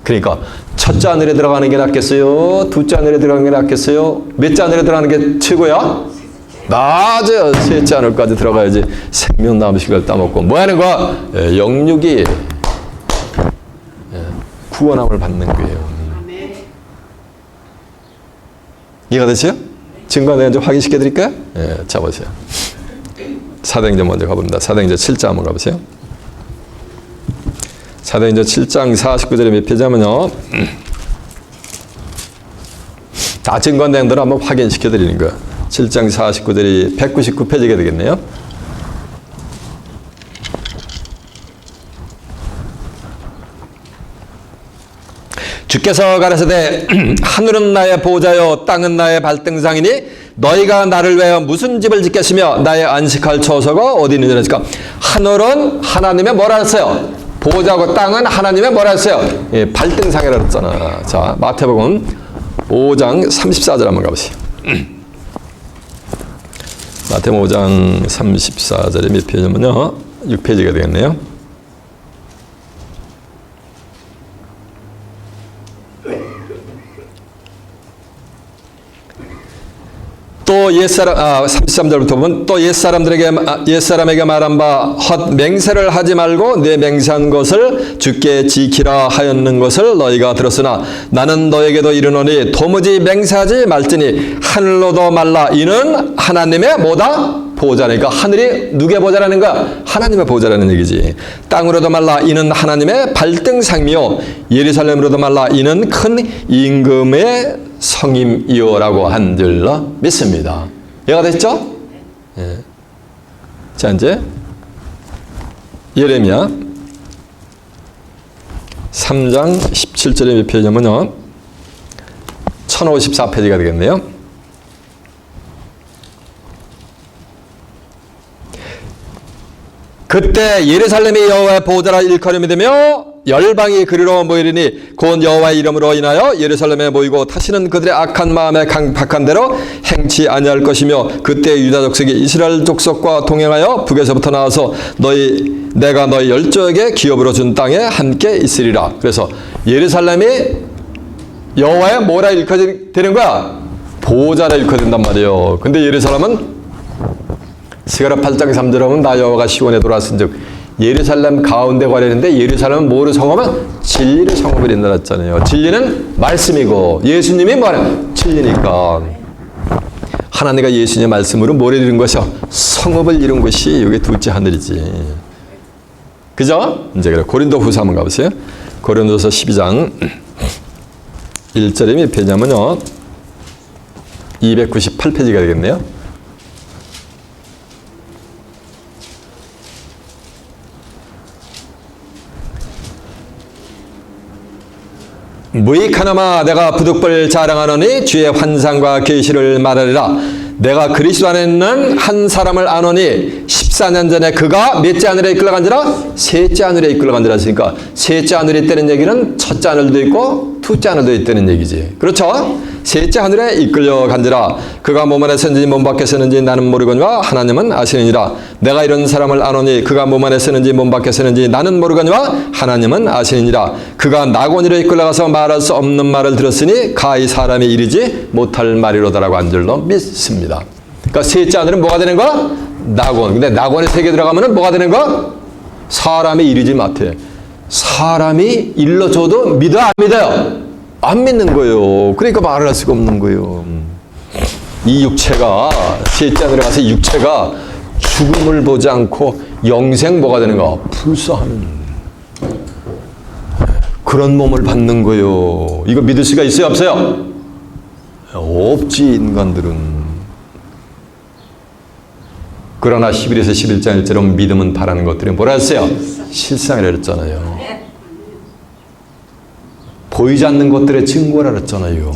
그러니까 첫째 하늘에 들어가는 게 낫겠어요? 둘째 하늘에 들어가는 게 낫겠어요? 몇째 하늘에 들어가는 게 최고야? 맞아요. 셋째 하늘까지 들어가야지 생명나무 실과를 따먹고 뭐 하는 거야? 영육이 구원함을 받는 거예요. 이해가 되세요? 증거는 좀 확인시켜 드릴까요? 예, 자 보세요. 사도행전 먼저 가봅니다. 사도행전 7장 한번 가보세요. 사도행전 7장 49절에 몇 페이지냐면요. 다 증거 내용들을 한번 확인시켜 드리는 거예요. 7장 49절이 199페이지가 되겠네요. 주께서 가라사대 하늘은 나의 보호자요 땅은 나의 발등상이니 너희가 나를 위하여 무슨 집을 짓겠으며 나의 안식할 처소가 어디 있느냐 하니까 하늘은 하나님의 뭐라 했어요? 보호자고 땅은 하나님의 뭐라 했어요? 예, 발등상이라 그랬잖아. 자, 마태복음 5장 34절 한번 가보세요. 마태복음 5장 34절에 몇 페이지냐면요. 6페이지가 되겠네요. 또 옛사람 33절부터 보면 또 옛사람에게 말한 바 헛 맹세를 하지 말고 내 맹세한 것을 주께 지키라 하였는 것을 너희가 들었으나 나는 너에게도 이르노니 도무지 맹세하지 말지니 하늘로도 말라 이는 하나님의 뭐다? 보호자니까 하늘이 누구의 보호자라는 거야? 하나님의 보호자라는 얘기지. 땅으로도 말라 이는 하나님의 발등상이요 예루살렘으로도 말라 이는 큰 임금의 성임이요라고 한 줄로 믿습니다. 이해가 됐죠? 예. 자, 이제 예레미야 3장 17절에 몇 페이지냐면요. 1054페이지가 되겠네요. 그때 예루살렘이 여호와의 보호자라 일컬음이 되며 열방이 그리로 모이리니 곧 여호와의 이름으로 인하여 예루살렘에 모이고 다시는 그들의 악한 마음에 강박한 대로 행치 아니할 것이며 그때 유다 족속이 이스라엘 족속과 동행하여 북에서부터 나와서 내가 너희 열조에게 기업으로 준 땅에 함께 있으리라. 그래서 예루살렘이 여호와의 뭐라 일컬되는 거야? 보호자라 일컬된단 말이에요. 근데 예루살렘은 스가랴 8장 3절에 보면 나 여호와가 시온에 돌아왔은즉 예루살렘 가운데 관련인데 예루살렘은 뭐를 성하면 진리를 성하면 된다 했잖아요. 진리는 말씀이고 예수님이 뭐냐? 진리니까 하나님과 예수님의 말씀으로 뭐를 이룬 것이요? 성읍을 이룬 것이 이게 둘째 하늘이지. 그죠? 이제 그래 고린도 후서 한번 가보세요. 고린도서 12장 1절에 몇 페이지냐면요. 298페이지가 되겠네요. 무익하나마 내가 부득불 자랑하노니 주의 환상과 계시를 말하리라. 내가 그리스도 안에 있는 한 사람을 아노니 14년 전에 그가 몇째 하늘에 이끌어간지라? 셋째 하늘에 이끌어간지라 했으니까 셋째 하늘에 있다는 얘기는 첫째 하늘도 있고 둘째 하늘도 있다는 얘기지. 그렇죠? 셋째 하늘에 이끌려간지라. 그가 몸 안에 서는지 몸 밖에 서는지 나는 모르거니와 하나님은 아시느니라. 내가 이런 사람을 아노니 그가 몸 안에 서는지 몸 밖에 서는지 나는 모르거니와 하나님은 아시느니라. 그가 낙원으로 이끌려가서 말할 수 없는 말을 들었으니 가히 사람이 이르지 못할 말이로다라고 한 줄로 믿습니다. 그러니까 셋째 하늘은 뭐가 되는 거야? 낙원. 근데 낙원에 세계 들어가면은 뭐가 되는 거야? 사람이 이르지 못해. 사람이 일러줘도 믿어 안 믿어요? 안 믿는 거예요. 그러니까 말을 할 수가 없는 거예요. 이 육체가 셋째 하늘에 가서 육체가 죽음을 보지 않고 영생 뭐가 되는가? 불사하는 그런 몸을 받는 거예요. 이거 믿을 수가 있어요? 없어요? 없지 인간들은. 그러나 11에서 11장 1절은 믿음은 바라는 것들이 뭐라 했어요? 실상이라 그랬잖아요. 보이지 않는 것들의 증거라 그랬잖아요.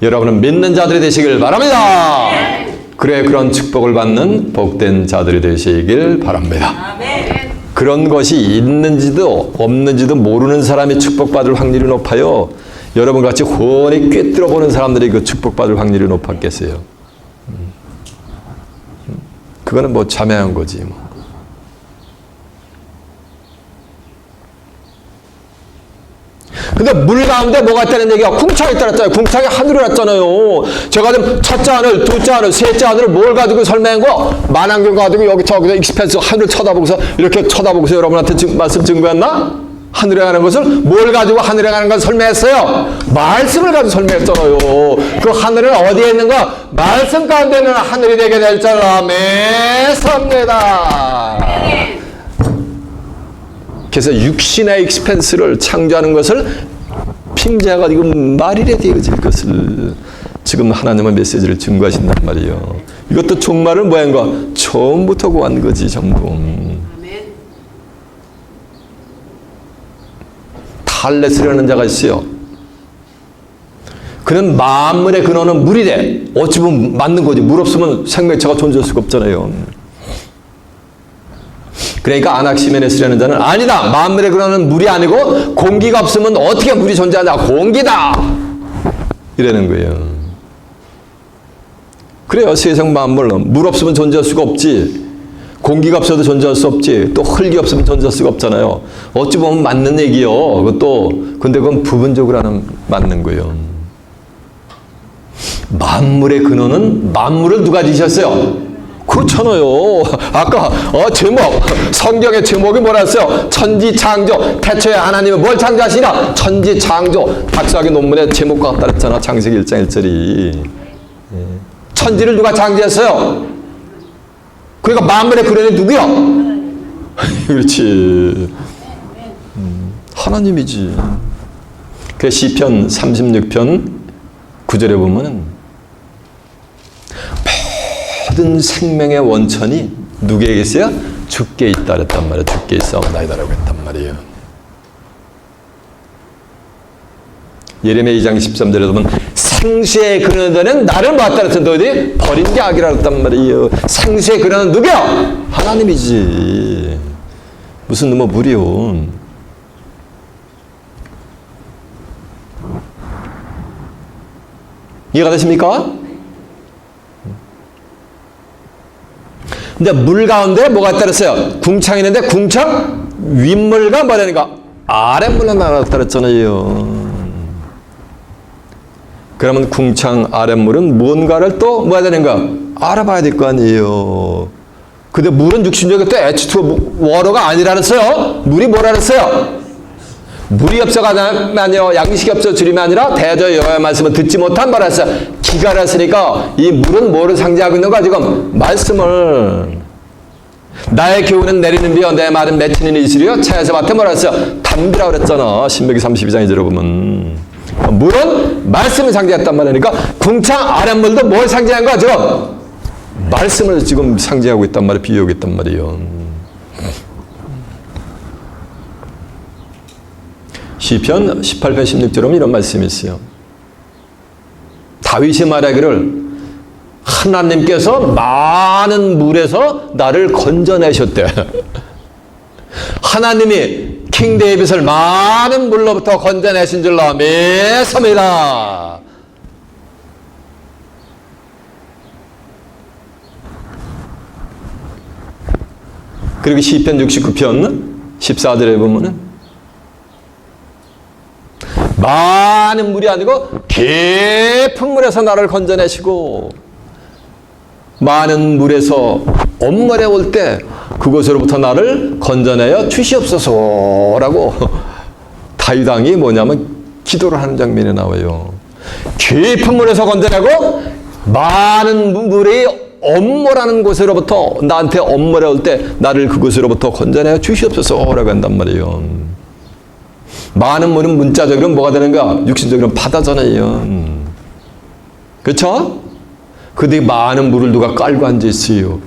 여러분은 믿는 자들이 되시길 바랍니다. 그래 그런 축복을 받는 복된 자들이 되시길 바랍니다. 그런 것이 있는지도 없는지도 모르는 사람이 축복받을 확률이 높아요. 여러분 같이 훤히 꿰뚫어 보는 사람들이 그 축복받을 확률이 높았겠어요. 그거는 뭐 자매한 거지 뭐. 근데 물 가운데 뭐가 있다는 얘기가 궁창이 있다랬잖아요. 궁창이 하늘이 났잖아요. 제가 지금 첫째 하늘, 둘째 하늘, 셋째 하늘을 뭘 가지고 설명한 거? 만안경 가지고 여기 저기서 익스펜스 하늘 쳐다보고서 이렇게 쳐다보고서 여러분한테 말씀 증거했나? 하늘에 가는 것을 뭘 가지고 하늘에 가는 걸 설명했어요? 말씀을 가지고 설명했잖아요. 그 하늘은 어디에 있는가? 말씀 가운데는 하늘이 되게 될 줄 믿습니다. 그래서 육신의 익스펜스를 창조하는 것을 핑계해가지고 말이래 되어질 것을 지금 하나님의 메시지를 증거하신단 말이에요. 이것도 종말을 뭐한가? 처음부터 구한 거지 전부. 탈레스라는 자가 있어요. 그는 만물의 근원은 물이래. 어찌 보면 맞는 거지. 물 없으면 생명체가 존재할 수가 없잖아요. 그러니까 아낙시메네스라는 자는 아니다. 만물의 근원은 물이 아니고 공기가 없으면 어떻게 물이 존재하냐. 공기다. 이러는 거예요. 그래요. 세상 만물은 물 없으면 존재할 수가 없지. 공기가 없어도 존재할 수 없지. 또 흙이 없으면 존재할 수가 없잖아요. 어찌 보면 맞는 얘기요. 그것도 근데 그건 부분적으로 하는 맞는 거예요. 만물의 근원은 만물을 누가 지셨어요? 그렇잖아요. 아까 제목 성경의 제목이 뭐라 했어요? 천지창조. 태초에 하나님은 뭘 창조하시나? 천지창조. 박사학위 논문의 제목과 같다 그랬잖아. 창세기 1장 1절이. 천지를 누가 창조했어요? 그러니까 만물의 근원이 누구야? 그렇지. 하나님이지. 그 시편 36편 9절에 보면은 모든 생명의 원천이 누구에게 있어요? 주께 있다 그랬단 말이에요. 주께 있사옵나이다라고 했단 말이에요. 예레미야 2장 13절에 보면 생수의 근원은 나를 봤다 그랬는데 어디? 버린 게 악이라 그랬단 말이에요. 생수의 근원은 누구야? 하나님이지. 무슨 뭐 물이요. 이해가 되십니까? 근데 물 가운데 뭐가 있다 그랬어요? 궁창이 있는데 궁창 윗물과 뭐라는가? 아랫물로 나눴다 그랬잖아요. 그러면 궁창 아랫물은 뭔가를 또 뭐야 되는가? 알아봐야 될 거 아니에요. 근데 물은 육신적인 또 H2O 아니라 그랬어요. 물이 뭐라 그랬어요? 물이 없어가 아니요 양식이 없어 줄임이 아니라 대저 여호와의 말씀을 듣지 못한 바라 했어요. 기가를 했으니까 이 물은 뭐를 상징하고 있는가? 지금 말씀을. 나의 교훈은 내리는 비요 내 말은 맺히는 이슬이요 차에서 밭에 뭐라 했어요? 담비라고 그랬잖아. 신명기 32장에 들어보면 물은 말씀을 상징했단 말이니까 궁창 아랫물도 뭘 상징한 거야 지금? 말씀을 지금 상징하고 있단 말이에요. 비유하고 있단 말이에요. 시편 18편 16절에 보면 이런 말씀이 있어요. 다윗이 말하기를 하나님께서 많은 물에서 나를 건져내셨대. 하나님이 킹 데이빗을 많은 물로부터 건져내신 줄로 믿습니다. 그리고 시편 69편 14절에 보면은 많은 물이 아니고 깊은 물에서 나를 건져내시고 많은 물에서 엄물에 올 때 그곳으로부터 나를 건져내어 주시옵소서라고 다윗 왕이 뭐냐면 기도를 하는 장면이 나와요. 깊은 물에서 건져내고 많은 물이 엄물하는 곳으로부터 나한테 엄물에 올 때 나를 그곳으로부터 건져내어 주시옵소서라고 한단 말이에요. 많은 물은 문자적으로는 뭐가 되는가? 육신적으로는 바다잖아요. 그렇죠? 근데 많은 물을 누가 깔고 앉아 있어요.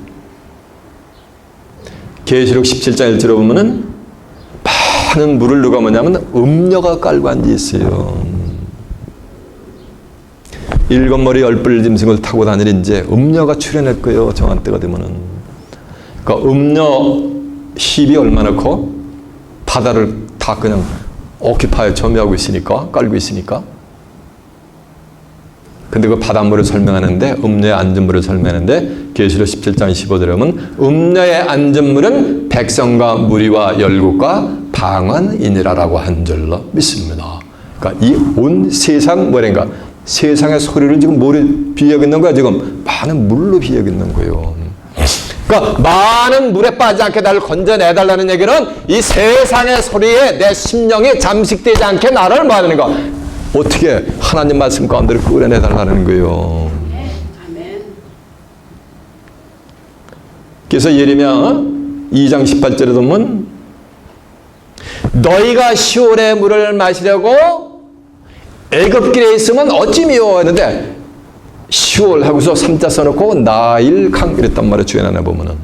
계시록 17장 1절에 보면은 많은 물을 누가 뭐냐면 음녀가 깔고 앉아 있어요. 일곱 머리 열불 짐승을 타고 다닐 이제 음녀가 출현할 거예요. 정한 때가 되면은. 그러니까 음녀 힙이 얼마나 커? 바다를 다 그냥 오키파에 점유하고 있으니까, 깔고 있으니까. 근데 그 바닷물을 설명하는데, 음녀의 안전물을 설명하는데, 계시록 17장 15절에 보면, 음녀의 안전물은 백성과 무리와 열국과 방언이니라라고 한 줄로 믿습니다. 그러니까 이 온 세상, 뭐란가, 세상의 소리를 지금 뭐를 비유하고 있는 거야? 지금 많은 물로 비유하고 있는 거예요. 그러니까 많은 물에 빠지지 않게 나를 건져내달라는 얘기는 이 세상의 소리에 내 심령이 잠식되지 않게 나를 말하는 거. 어떻게 하나님 말씀 가운데로 끌어내달라는 거예요. 그래서 예레미야 2장 18절에 보면 너희가 시올의 물을 마시려고 애굽길에 있으면 어찌 미워하는데 시올 하고서 3자 써놓고 나일강 이랬단 말이에요. 주에 하나 보면은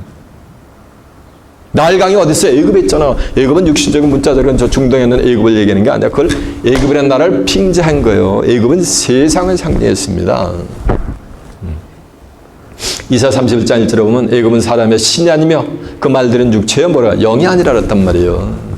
나일강이 어디 있어요? 애굽에 있잖아. 애굽은 육신적인 문자적인 저 중동에 있는 애굽을 얘기하는 게 아니라 그걸 애굽이라는 나라를 빙자한 거예요. 애굽은 세상을 상징했습니다. 이사 31장 1절에 보면 애굽은 사람의 신이 아니며 그 말들은 육체의 뭐라 영이 아니라 그랬단 말이에요.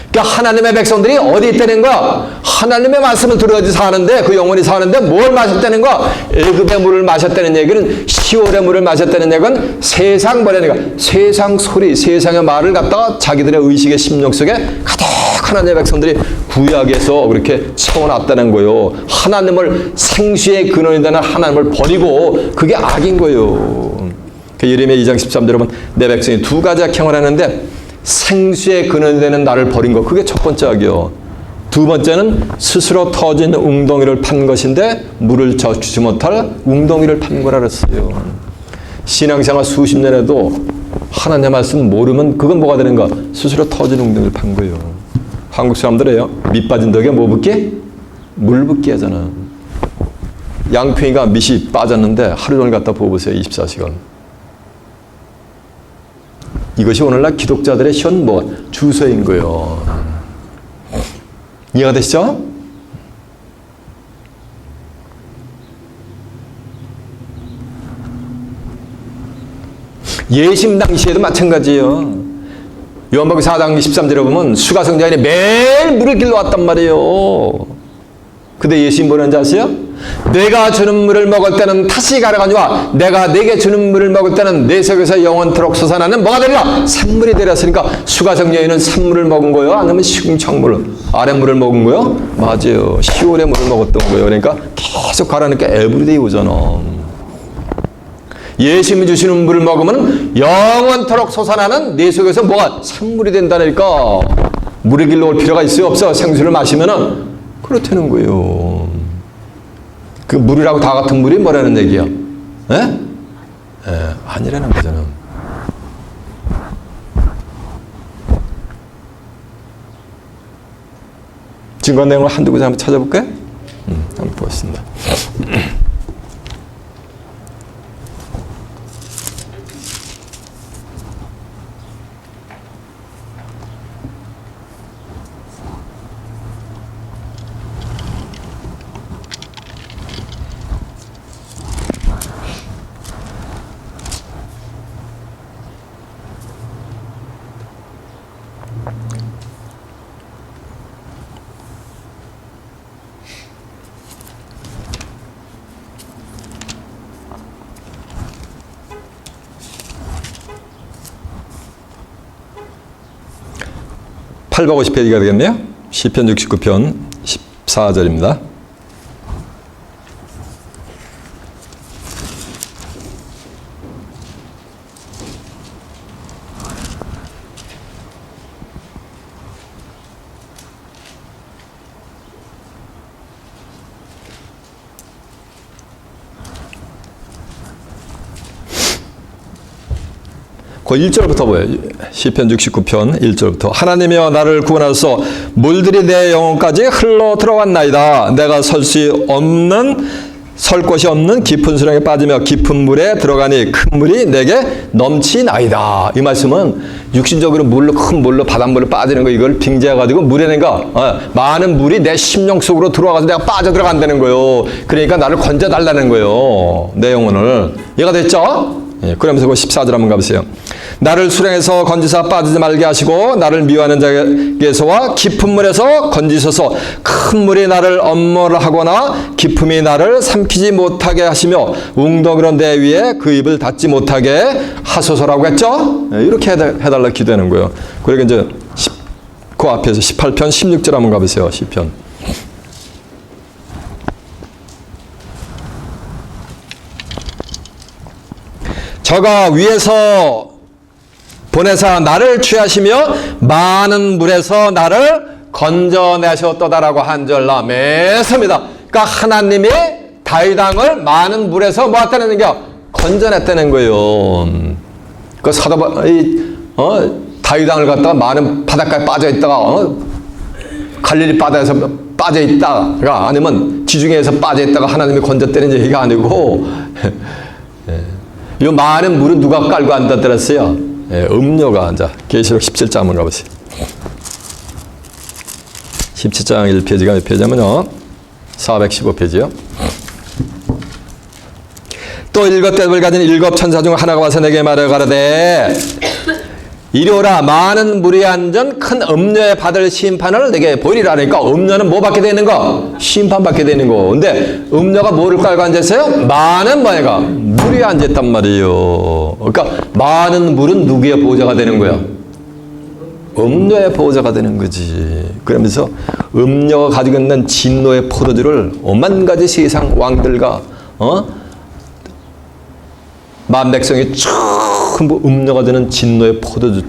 그러니까 하나님의 백성들이 어디 있다는 거야? 하나님의 말씀을 들어야지 사는데 그 영혼이 사는데 뭘 마셨다는 거야? 애굽의 물을 마셨다는 얘기는 시올의 물을 마셨다는 얘기는 세상 뭐라니까 세상 소리 세상의 말을 갖다가 자기들의 의식의 심령 속에 가득 하나님의 백성들이 구약에서 그렇게 채워놨다는 거예요. 하나님을 생수의 근원이 되는 하나님을 버리고 그게 악인 거예요. 그 예레미야 2장 13절에 보면 내 백성이 두 가지 악행을 하는데 생수의 근원이 되는 나를 버린 거 그게 첫 번째 악이요. 두 번째는 스스로 터진 웅덩이를 판 것인데 물을 젖주지 못할 웅덩이를 판 거라 그랬어요. 신앙생활 수십 년에도 하나님의 말씀 모르면 그건 뭐가 되는가? 스스로 터진 웅덩이를 판 거예요. 한국 사람들이에요. 밑 빠진 덕에 뭐 붓기? 물 붓기 하잖아. 양평이가 밑이 빠졌는데 하루 종일 갖다 부어보세요. 24시간. 이것이 오늘날 기독자들의 현 주소인 거예요. 이해가 되시죠? 예심 당시에도 마찬가지예요. 요한복음 4장 13절에 보면 수가성자인이 매일 물을 길러왔단 말이에요. 근데 예수님 뭐라는지 아세요? 내가 주는 물을 먹을 때는 다시 가라가니와 내가 내게 주는 물을 먹을 때는 내 속에서 영원토록 솟아나는 뭐가 되리라? 샘물이 되렸으니까 수가성 여인은 샘물을 먹은 거예요? 아니면 시궁창물 아랫물을 먹은 거예요? 맞아요. 시올의 물을 먹었던 거예요. 그러니까 계속 가라니까 에브리데이 오잖아. 예수님이 주시는 물을 먹으면 영원토록 솟아나는 내 속에서 뭐가 샘물이 된다니까. 물에 길러 올 필요가 있어요? 없어? 생수를 마시면은 그렇다는 거예요. 그 물이라고 다 같은 물이 뭐라는 얘기야? 에? 아니라는 거잖아. 증거 내용을 한두 구절 한번 찾아볼까요? 한번 보겠습니다. 850페이지가 되겠네요. 시편 69편 14절입니다. 그 1절부터 보여요. 시편 69편 1절부터 하나님이여 나를 구원하소서 물들이 내 영혼까지 흘러 들어왔나이다. 내가 설 곳이 없는 깊은 수렁에 빠지며 깊은 물에 들어가니 큰 물이 내게 넘치나이다. 이 말씀은 육신적으로 물로 큰 물로 바닷물로 빠지는 거 이걸 빙자해가지고 물에 내가 많은 물이 내 심령 속으로 들어와서 내가 빠져 들어간다는 거예요. 그러니까 나를 건져달라는 거예요. 내 영혼을. 이해가 됐죠? 예, 그러면서 그 14절 한번 가보세요. 나를 수렁에서 건지사 빠지지 말게 하시고 나를 미워하는 자에게서와 깊은 물에서 건지셔서 큰 물이 나를 엄몰하거나 깊음이 나를 삼키지 못하게 하시며 웅덩이로 내 위에 그 입을 닫지 못하게 하소서라고 했죠? 예, 이렇게 해달라 기도하는 거예요. 그리고 이제 그 앞에서 18편 16절 한번 가보세요. 시편. 저가 위에서 보내사 나를 취하시며 많은 물에서 나를 건져내셨도다라고 한절라 매섭니다. 그러니까 하나님이 다윗 왕을 많은 물에서 모았다는 얘기야. 건져냈다는 거예요. 그 다윗 왕을 갖다가 많은 바닷가에 빠져 있다가 갈릴리 바다에서 빠져 있다가 아니면 지중해에서 빠져 있다가 하나님이 건졌다는 얘기가 아니고 이 많은 물은 누가 깔고 앉아 들었어요? 음녀가 앉아. 계시록 17장 한번 가보세요. 17장 1페이지가 몇 페이지냐면요 415페이지요. 또 일곱 대접을 가진 일곱 천사 중 하나가 와서 내게 말하여 가로되 이리 오라. 많은 물이 앉은 큰 음녀에 받을 심판을 내게 보이리라. 그러니까 음녀는 뭐 받게 되는 거? 심판 받게 되는 거. 근데 음녀가 뭐를 깔고 앉았어요? 많은 뭐가 물이 앉았단 말이에요. 그러니까 많은 물은 누구의 보호자가 되는 거야? 음녀의 보호자가 되는 거지. 그러면서 음녀가 가지고 있는 진노의 포도주를 오만 가지 세상 왕들과 만 백성이 전부 음녀가 되는 진노의 포도주를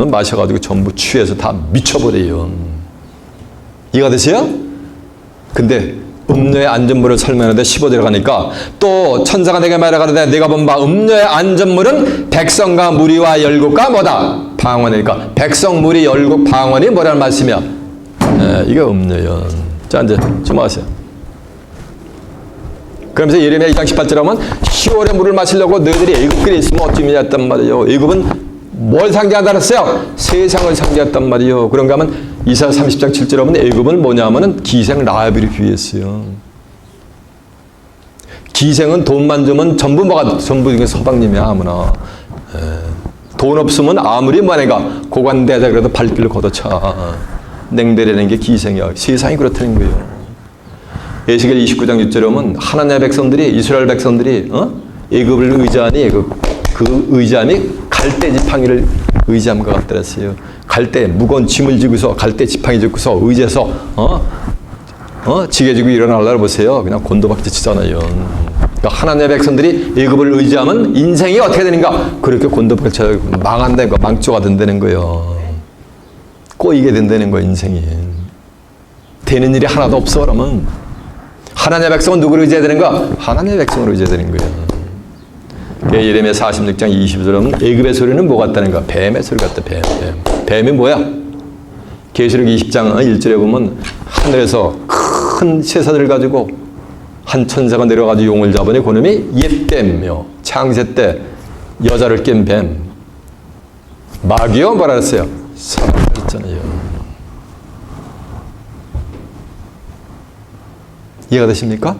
마셔가지고 전부 취해서 다 미쳐버려요. 이해가 되세요? 근데 음녀의 안전물을 설명하는데 15절에 가니까 또 천사가 내게 말하가로되 내가 본 바 음녀의 안전물은 백성과 무리와 열국과 뭐다? 방언이니까 백성, 무리, 열국, 방언이 뭐라는 말씀이야? 이게 음녀요. 자 이제 좀 하세요. 그러면서 예레미야 2장 18절에 하면 시월의 물을 마시려고 너희들이 애굽길에 있으면 어찌미냐 했단 말이에요. 애굽은 뭘 상징한다 그랬어요? 세상을 상징했단 말이에요. 그런가 하면 이사야 30장 7절에 하면 애굽은 뭐냐 하면 기생 라합을 비유했어요. 기생은 돈만 주면 전부 뭐가 전부 이게 서방님이야 아무나. 돈 없으면 아무리 뭐니까 고관대자 그래도 발길을 걷어차. 냉대라는 게 기생이야. 세상이 그렇다는 거예요. 에스겔 29장 6절에 보면 하나님의 백성들이 이스라엘 백성들이 애굽을 의지하니 그 의지함이 갈대 지팡이를 의지함과 같더랬어요. 갈대 무거운 짐을 지고서 갈대 지팡이 짚고서 의지해서 지게 지고 일어나려고 보세요. 그냥 곤도박질 치잖아요. 그러니까 하나님의 백성들이 애굽을 의지하면 인생이 어떻게 되는가? 그렇게 곤도박질 쳐 망한다는 거, 망조가 된다는 거예요. 꼬이게 된다는 거 인생이. 되는 일이 하나도 없어 그러면 하나님의 백성은 누구를 의지해야 되는가? 하나님의 백성을 의지해야 되는 거예요. 예레미야 46장 20절은 애굽의 소리는 뭐 같다는가? 뱀의 소리 같다. 뱀이 뭐야? 계시록 20장 1절에 보면 하늘에서 큰 쇠사슬을 가지고 한 천사가 내려가지고 용을 잡으니 그놈이 옛뱀이요. 창세 때 여자를 깬 뱀. 마귀요? 뭐라 그랬어요? 사람 있잖아요. 이해가 되십니까?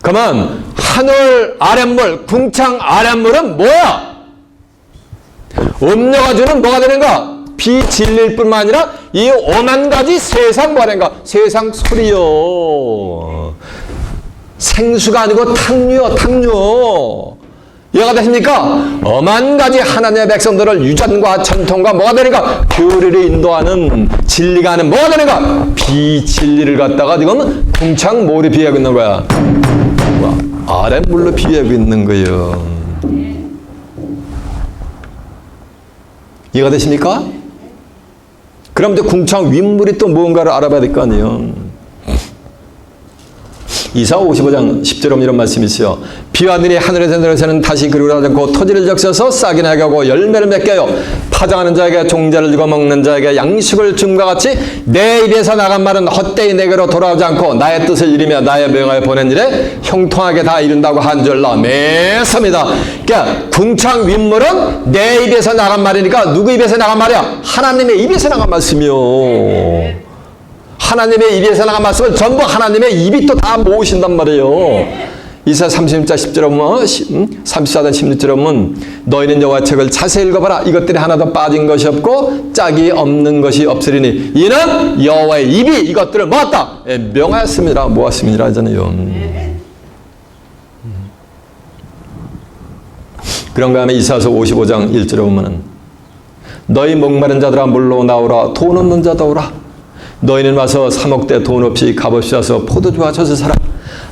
그러면 하늘 아랫물, 궁창 아랫물은 뭐야? 음녀가 주는 뭐가 되는가? 비진리일 뿐만 아니라 이 오만 가지 세상 뭐라는가? 세상 소리요. 생수가 아니고 탕류요, 탕류. 이해가 되십니까? 오만 가지 하나님의 백성들을 유전과 전통과 뭐가 되는가? 교리를 인도하는 진리가 하는 뭐가 되는가? 비진리를 갖다가 지금 궁창 뭐를 비유하고 있는 거야? 아랫물로 비유하고 있는 거예요. 이해가 되십니까? 그럼 이제 궁창 윗물이 또 무언가를 알아봐야 될 거 아니에요. 이사야 55장 10절에 이런 말씀이 있어요. 비와 눈이 하늘에서 내려서는 다시 그리고 하지 않고 토지를 적셔서 싹이 나게 하고 열매를 맺게 하여 파장하는 자에게 종자를 주고 먹는 자에게 양식을 줌과 같이 내 입에서 나간 말은 헛되이 내게로 돌아오지 않고 나의 뜻을 이루며 나의 명을 보낸 일에 형통하게 다 이룬다고 한 줄로 매섭니다. 그러니까 궁창 윗물은 내 입에서 나간 말이니까 누구 입에서 나간 말이야? 하나님의 입에서 나간 말씀이요. 하나님의 입에서 나간 말씀은 전부 하나님의 입이 또 다 모으신단 말이에요. 이사야 30장 10절에 보면 34장 16절에 보면 너희는 여호와의 책을 자세히 읽어봐라. 이것들이 하나도 빠진 것이 없고 짝이 없는 것이 없으리니 이는 여호와의 입이 이것들을 모았다. 명하였습니다. 모았습니다 하잖아요. 그런가 하면 이사야서 55장 1절에 보면 너희 목마른 자들아 물로 나오라. 돈 없는 자도 오라. 너희는 와서 사먹되 돈 없이 값없이 와서 포도주와 젖을 사라.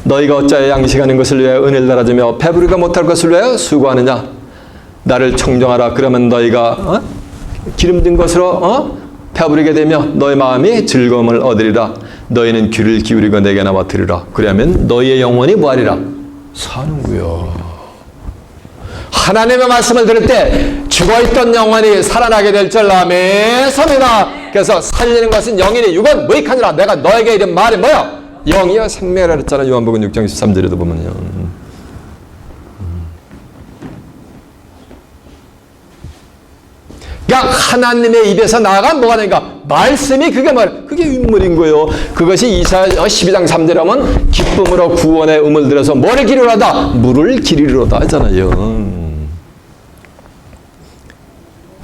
너희가 어찌하여 양식하는 것을 위하여 은혜를 달아주며 배부르가 못할 것을 위하여 수고하느냐. 나를 청정하라. 그러면 너희가 기름진 것으로 배부르게 되며 너희 마음이 즐거움을 얻으리라. 너희는 귀를 기울이고 내게 나와 들으라. 그러면 너희의 영혼이 뭐하리라? 사는 거야. 하나님의 말씀을 들을 때 죽어있던 영혼이 살아나게 될 줄 아멘입니다. 그래서 살리는 것은 영이니 육은 무익하니라. 내가 너에게 이른 말이 뭐야? 영이여 생명이라 그랬잖아. 요한복음 6장 13절에도 보면요. 그러니까 하나님의 입에서 나아간 뭐가 되니까 말씀이 그게 말, 그게 인물인 거예요. 그것이 이사야 12장 3절에 하면 기쁨으로 구원의 음을 들어서 뭐를 기르러다? 물을 기르러다 하잖아요.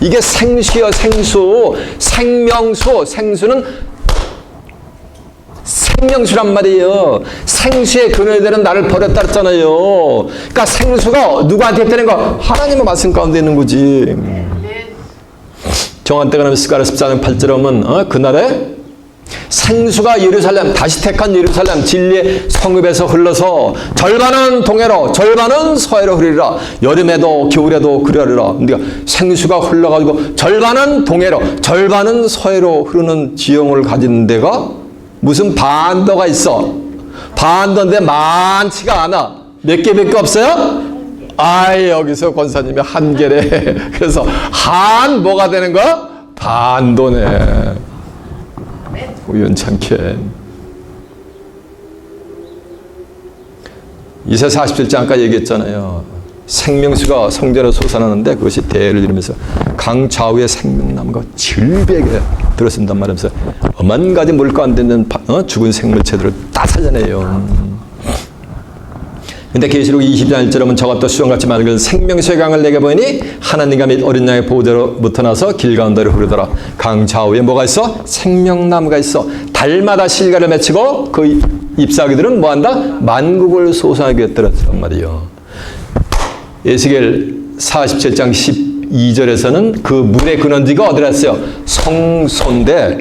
이게 생수요, 생수. 생명수. 생수는 생명수란 말이에요. 생수의 근원되는 나를 버렸다 했잖아요. 그러니까 생수가 누구한테 있다는 거? 하나님의 말씀 가운데 있는 거지. 정한 때가 나면 스가랴 14장 8절에 보면 그날에 생수가 예루살렘, 다시 택한 예루살렘 진리의 성읍에서 흘러서 절반은 동해로 절반은 서해로 흐르리라. 여름에도 겨울에도 그러리라. 그러니까 생수가 흘러가지고 절반은 동해로 절반은 서해로 흐르는 지형을 가진 데가 무슨 반도가 있어. 반도인데 많지가 않아. 몇 개밖에 없어요? 여기서 권사님이 한계래. 그래서 뭐가 되는 거야? 반도네. 우연찮게. 이사야 47장 아까 얘기했잖아요. 생명수가 성전에 솟아나는데 그것이 대를 이루면서 강 좌우에 생명나무가 질비하게 들어선단 말이면서 엄한 가지 물 가운데 있는 죽은 생물체들을 다 살려내요. 근데 계시록 20장 1절에 보면 저가 또 수정같이 맑은 생명수의 강을 내게 보이니 하나님과 및 어린 양의 보호자로부터 나서 길 가운데로 흐르더라. 강 좌우에 뭐가 있어? 생명나무가 있어. 달마다 실과를 맺히고 그 잎사귀들은 뭐한다? 만국을 솟아나게 했더란 말이요. 에스겔 47장 12절에서는 그 물의 근원지가 어디라 했어요? 성소인데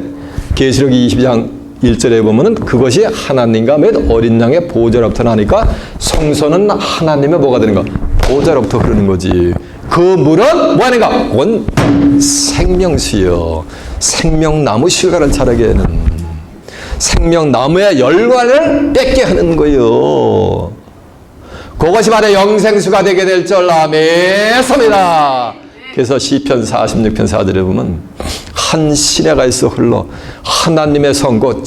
계시록 22장 1절에 보면은 그것이 하나님과 몇 어린 양의 보호자로부터 나니까 성소는 하나님의 뭐가 되는 가 보호자로부터 흐르는 거지. 그 물은 뭐 하는가? 그건 생명수요. 생명나무 실과를 자라게 하는 생명나무의 열과를 뺏게 하는 거예요. 그것이 바로 영생수가 되게 될 줄 아멘입니다. 그래서 시편 46편 4절에 보면 한 시내가 있어 흘러 하나님의 성고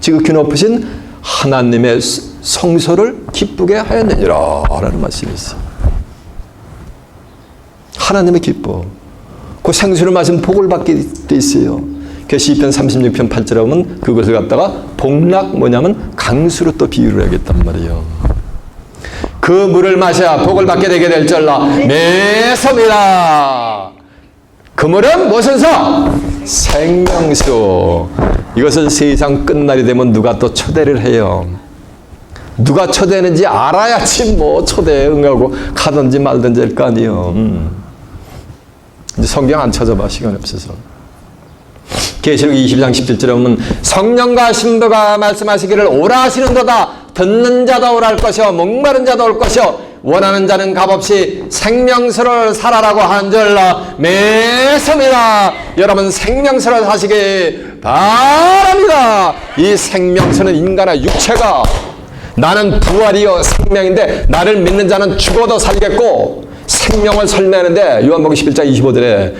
지극히 높으신 하나님의 성소를 기쁘게 하였느니라 라는 말씀이 있어요. 하나님의 기뻐. 그 생수를 마시면 복을 받게 돼 있어요. 그 시편 36편 8절에 보면 그것을 갖다가 복락 뭐냐면 강수로 또 비유를 하겠단 말이에요. 그 물을 마셔야 복을 받게 되게 될 줄라 믿습니다. 그 물은 무슨 수? 생명수. 이것은 세상 끝날이 되면 누가 또 초대를 해요. 누가 초대했는지 알아야지 뭐 초대에 응하고 가든지 말든지 할 거 아니에요. 이제 성경 안 찾아봐. 시간이 없어서. 계시록 20장 17절에 보면 성령과 신부가 말씀하시기를 오라 하시는도다. 듣는 자도 오라 할 것이요 목마른 자도 올 것이요 원하는 자는 값없이 생명수를 사라라고 한 줄로 믿습니다. 여러분 생명수를 사시기 바랍니다. 이 생명수는 인간의 육체가 나는 부활이요 생명인데 나를 믿는 자는 죽어도 살겠고 생명을 설명하는데 요한복음 11장 25절에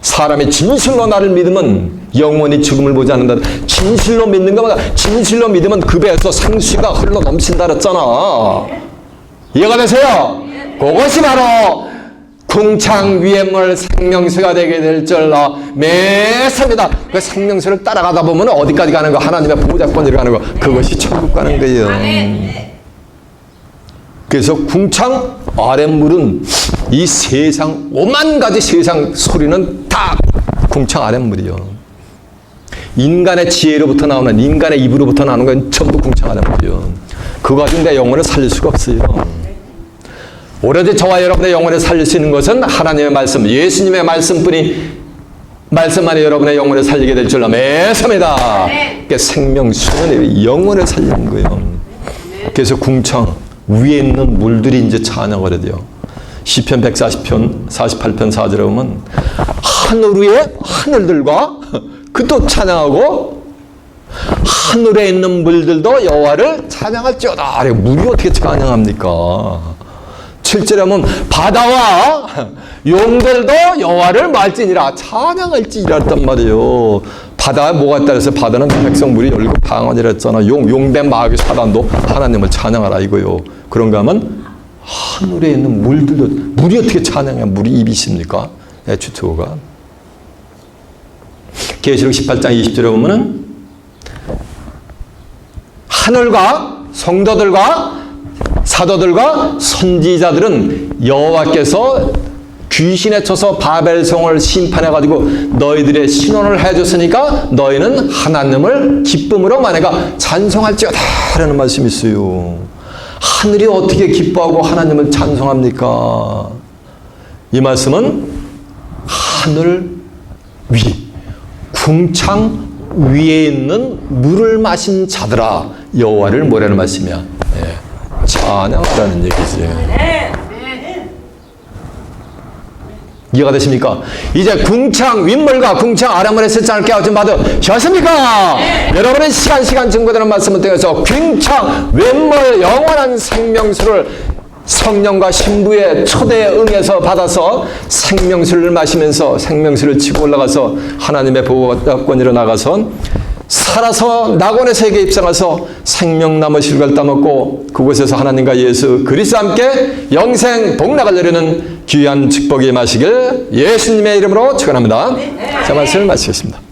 사람이 진실로 나를 믿으면 영원히 죽음을 보지 않는다. 진실로 믿는 것마다 진실로 믿으면 그 배에서 생수가 흘러 넘친다 그랬잖아. 이해가 되세요? 그것이 바로 궁창 위의 물 생명수가 되게 될 줄로 믿습니다. 그 생명수를 따라가다 보면 어디까지 가는 거? 하나님의 보호자권으로 가는 거. 그것이 천국 가는 거예요. 그래서 궁창 아랫물은 이 세상 5만 가지 세상 소리는 다 궁창 아랫물이요. 인간의 지혜로부터 나오는 인간의 입으로부터 나오는 건 전부 궁창 아랫물이요. 그거 가지고 내 영혼을 살릴 수가 없어요. 오로지 저와 여러분의 영혼을 살릴 수 있는 것은 하나님의 말씀, 예수님의 말씀만이 여러분의 영혼을 살리게 될 줄로 믿습니다. 그러니까 생명수는 영혼을 살리는 거예요. 그래서 궁창 위에 있는 물들이 이제 찬양을 해야 돼요. 시편 140편 48편 4절에 보면 하늘 위에 하늘들과 그도 찬양하고 하늘에 있는 물들도 여호와를 찬양할지어다. 물이 어떻게 찬양합니까? 7절에 보면 바다와 용들도 여호와를 말지니라 찬양할지니라 했단 말이에요. 바다에 뭐가 있다 해서 바다는 백성물이 열고 방언이라 했잖아. 용된 마귀 사단도 하나님을 찬양하라 이거요. 그런가 하면 하늘에 있는 물들도 물이 어떻게 찬양해? 물이 입이십니까? H2O가. 계시록 18장 20절에 보면은 하늘과 성도들과 사도들과 선지자들은 여호와께서 귀신에 쳐서 바벨성을 심판해가지고 너희들의 신원을 해줬으니까 너희는 하나님을 기쁨으로 만해가 찬송할지어다 라는 말씀이 있어요. 하늘이 어떻게 기뻐하고 하나님을 찬송합니까? 이 말씀은 하늘 위 궁창 위에 있는 물을 마신 자들아 여호와를 뭐라는 말씀이야? 찬양하라는 얘기지. 이해가 되십니까? 이제 궁창 윗물과 궁창 아랫물의 세상을 깨우침 받으셨습니까? 여러분의 시간 증거되는 말씀을 통해서 궁창 윗물 영원한 생명수를 성령과 신부의 초대에 응해서 받아서 생명수를 마시면서 생명수를 치고 올라가서 하나님의 보호권으로 나가서 살아서 낙원의 세계에 입성해서 생명나무 실과를 따먹고 그곳에서 하나님과 예수 그리스도와 함께 영생 복락을 누리는 귀한 축복이 임하시길 예수님의 이름으로 축원합니다. 자, 말씀을 마치겠습니다.